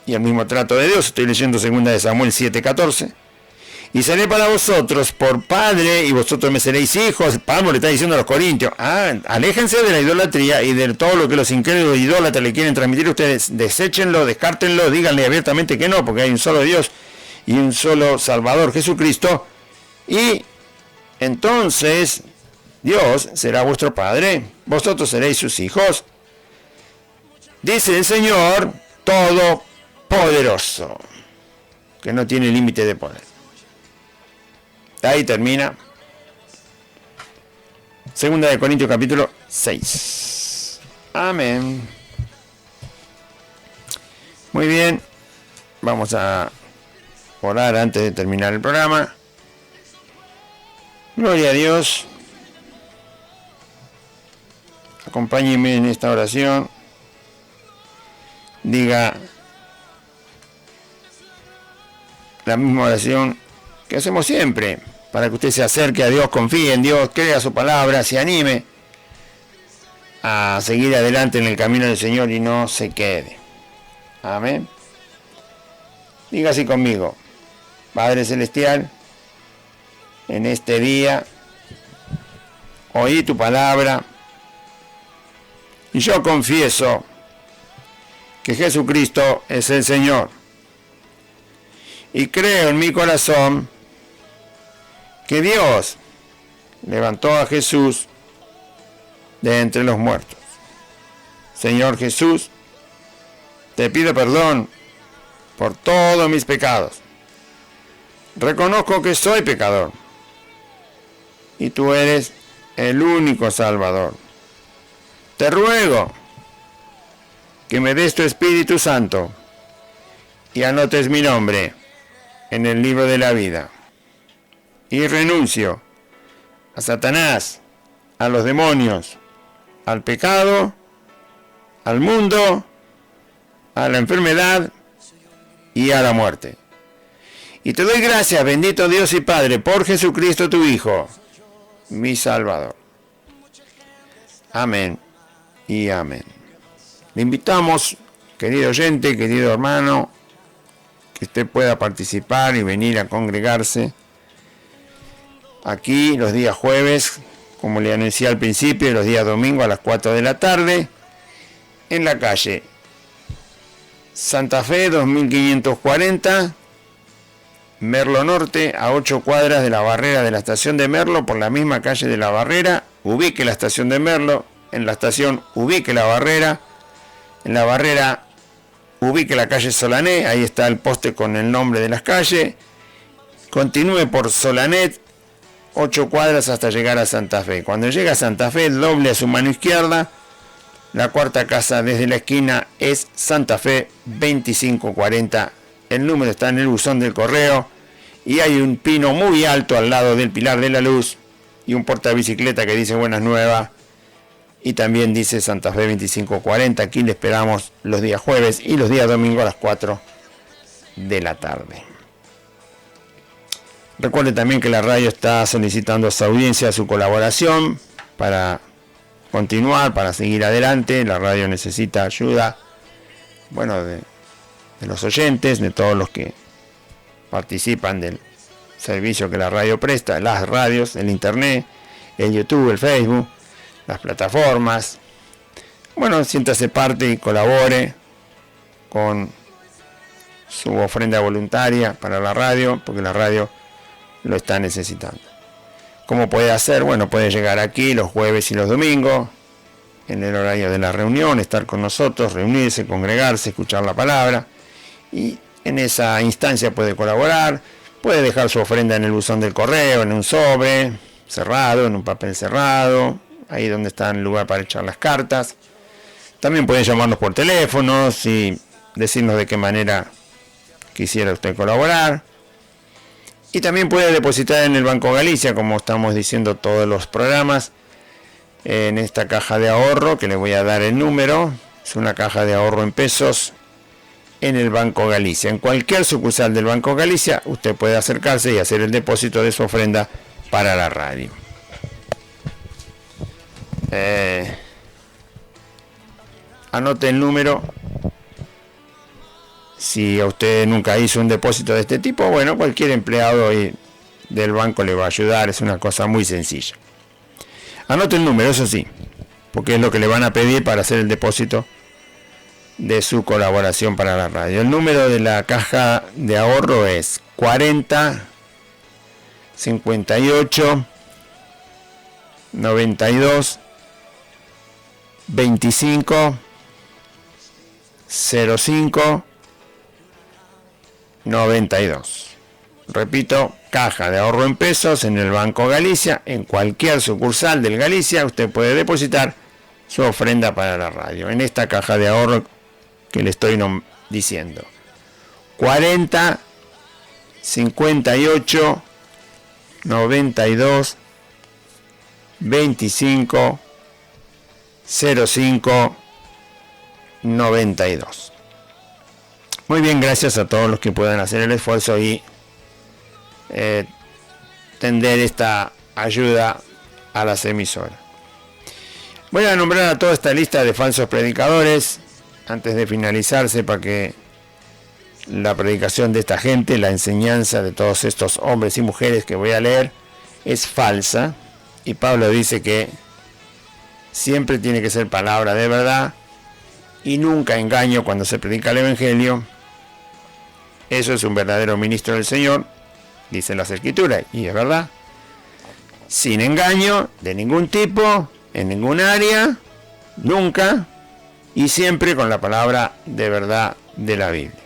y el mismo trato de Dios. Estoy leyendo 2 de Samuel 7:14. Y seré para vosotros por Padre, y vosotros me seréis hijos. Pablo le está diciendo a los corintios, aléjense de la idolatría y de todo lo que los incrédulos idólatras le quieren transmitir a ustedes. Deséchenlo, descártenlo, díganle abiertamente que no, porque hay un solo Dios y un solo Salvador, Jesucristo. Y entonces Dios será vuestro Padre, vosotros seréis sus hijos. Dice el Señor Todopoderoso, que no tiene límite de poder. Ahí termina 2 de Corintios capítulo 6. Amén. Muy bien. Vamos a orar antes de terminar el programa. Gloria a Dios. Acompáñenme en esta oración. Diga la misma oración que hacemos siempre, para que usted se acerque a Dios, confíe en Dios, crea su palabra, se anime a seguir adelante en el camino del Señor y no se quede. Amén. Diga así conmigo: Padre Celestial, en este día oí tu palabra y yo confieso que Jesucristo es el Señor. Y creo en mi corazón que Dios levantó a Jesús de entre los muertos. Señor Jesús, te pido perdón por todos mis pecados. Reconozco que soy pecador y tú eres el único Salvador. Te ruego que me des tu Espíritu Santo y anotes mi nombre en el libro de la vida. Y renuncio a Satanás, a los demonios, al pecado, al mundo, a la enfermedad y a la muerte. Y te doy gracias, bendito Dios y Padre, por Jesucristo tu Hijo, mi Salvador. Amén y amén. Le invitamos, querido oyente, querido hermano, que usted pueda participar y venir a congregarse aquí los días jueves, como le anuncié al principio, y los días domingos a las 4 de la tarde, en la calle Santa Fe 2540, Merlo Norte, a 8 cuadras de la barrera de la estación de Merlo, por la misma calle de la barrera. Ubique la estación de Merlo, en la estación ubique la barrera, en la barrera ubique la calle Solané, ahí está el poste con el nombre de las calles. Continúe por Solanet 8 cuadras hasta llegar a Santa Fe. Cuando llega a Santa Fe, doble a su mano izquierda. La cuarta casa desde la esquina es Santa Fe 2540. El número está en el buzón del correo. Y hay un pino muy alto al lado del Pilar de la Luz. Y un portabicicleta que dice Buenas Nuevas. Y también dice Santa Fe 2540. Aquí le esperamos los días jueves y los días domingos a las 4 de la tarde. Recuerde también que la radio está solicitando a su audiencia su colaboración para continuar, para seguir adelante. La radio necesita ayuda, de los oyentes, de todos los que participan del servicio que la radio presta, las radios, el internet, el YouTube, el Facebook, las plataformas. Siéntase parte y colabore con su ofrenda voluntaria para la radio, porque la radio lo está necesitando. ¿Cómo puede hacer? Bueno, puede llegar aquí los jueves y los domingos, en el horario de la reunión, estar con nosotros, reunirse, congregarse, escuchar la palabra, y en esa instancia puede colaborar, puede dejar su ofrenda en el buzón del correo, en un sobre cerrado, en un papel cerrado, ahí donde está el lugar para echar las cartas. También puede llamarnos por teléfono y decirnos de qué manera quisiera usted colaborar. Y también puede depositar en el Banco Galicia, como estamos diciendo todos los programas, en esta caja de ahorro, que le voy a dar el número. Es una caja de ahorro en pesos en el Banco Galicia. En cualquier sucursal del Banco Galicia, usted puede acercarse y hacer el depósito de su ofrenda para la radio. Anote el número. Si a usted nunca hizo un depósito de este tipo, bueno, cualquier empleado del banco le va a ayudar, es una cosa muy sencilla. Anote el número, eso sí, porque es lo que le van a pedir para hacer el depósito de su colaboración para la radio. El número de la caja de ahorro es 40 58 92 25 05 92. Repito, caja de ahorro en pesos en el Banco Galicia. En cualquier sucursal del Galicia usted puede depositar su ofrenda para la radio. En esta caja de ahorro que le estoy diciendo. 40 58 92 25 05 92. Muy bien, gracias a todos los que puedan hacer el esfuerzo y tender esta ayuda a las emisoras. Voy a nombrar a toda esta lista de falsos predicadores antes de finalizar. Sepa que la predicación de esta gente, la enseñanza de todos estos hombres y mujeres que voy a leer, es falsa, y Pablo dice que siempre tiene que ser palabra de verdad y nunca engaño cuando se predica el evangelio. Eso es un verdadero ministro del Señor, dicen las Escrituras, y es verdad. Sin engaño de ningún tipo, en ningún área, nunca, y siempre con la palabra de verdad de la Biblia.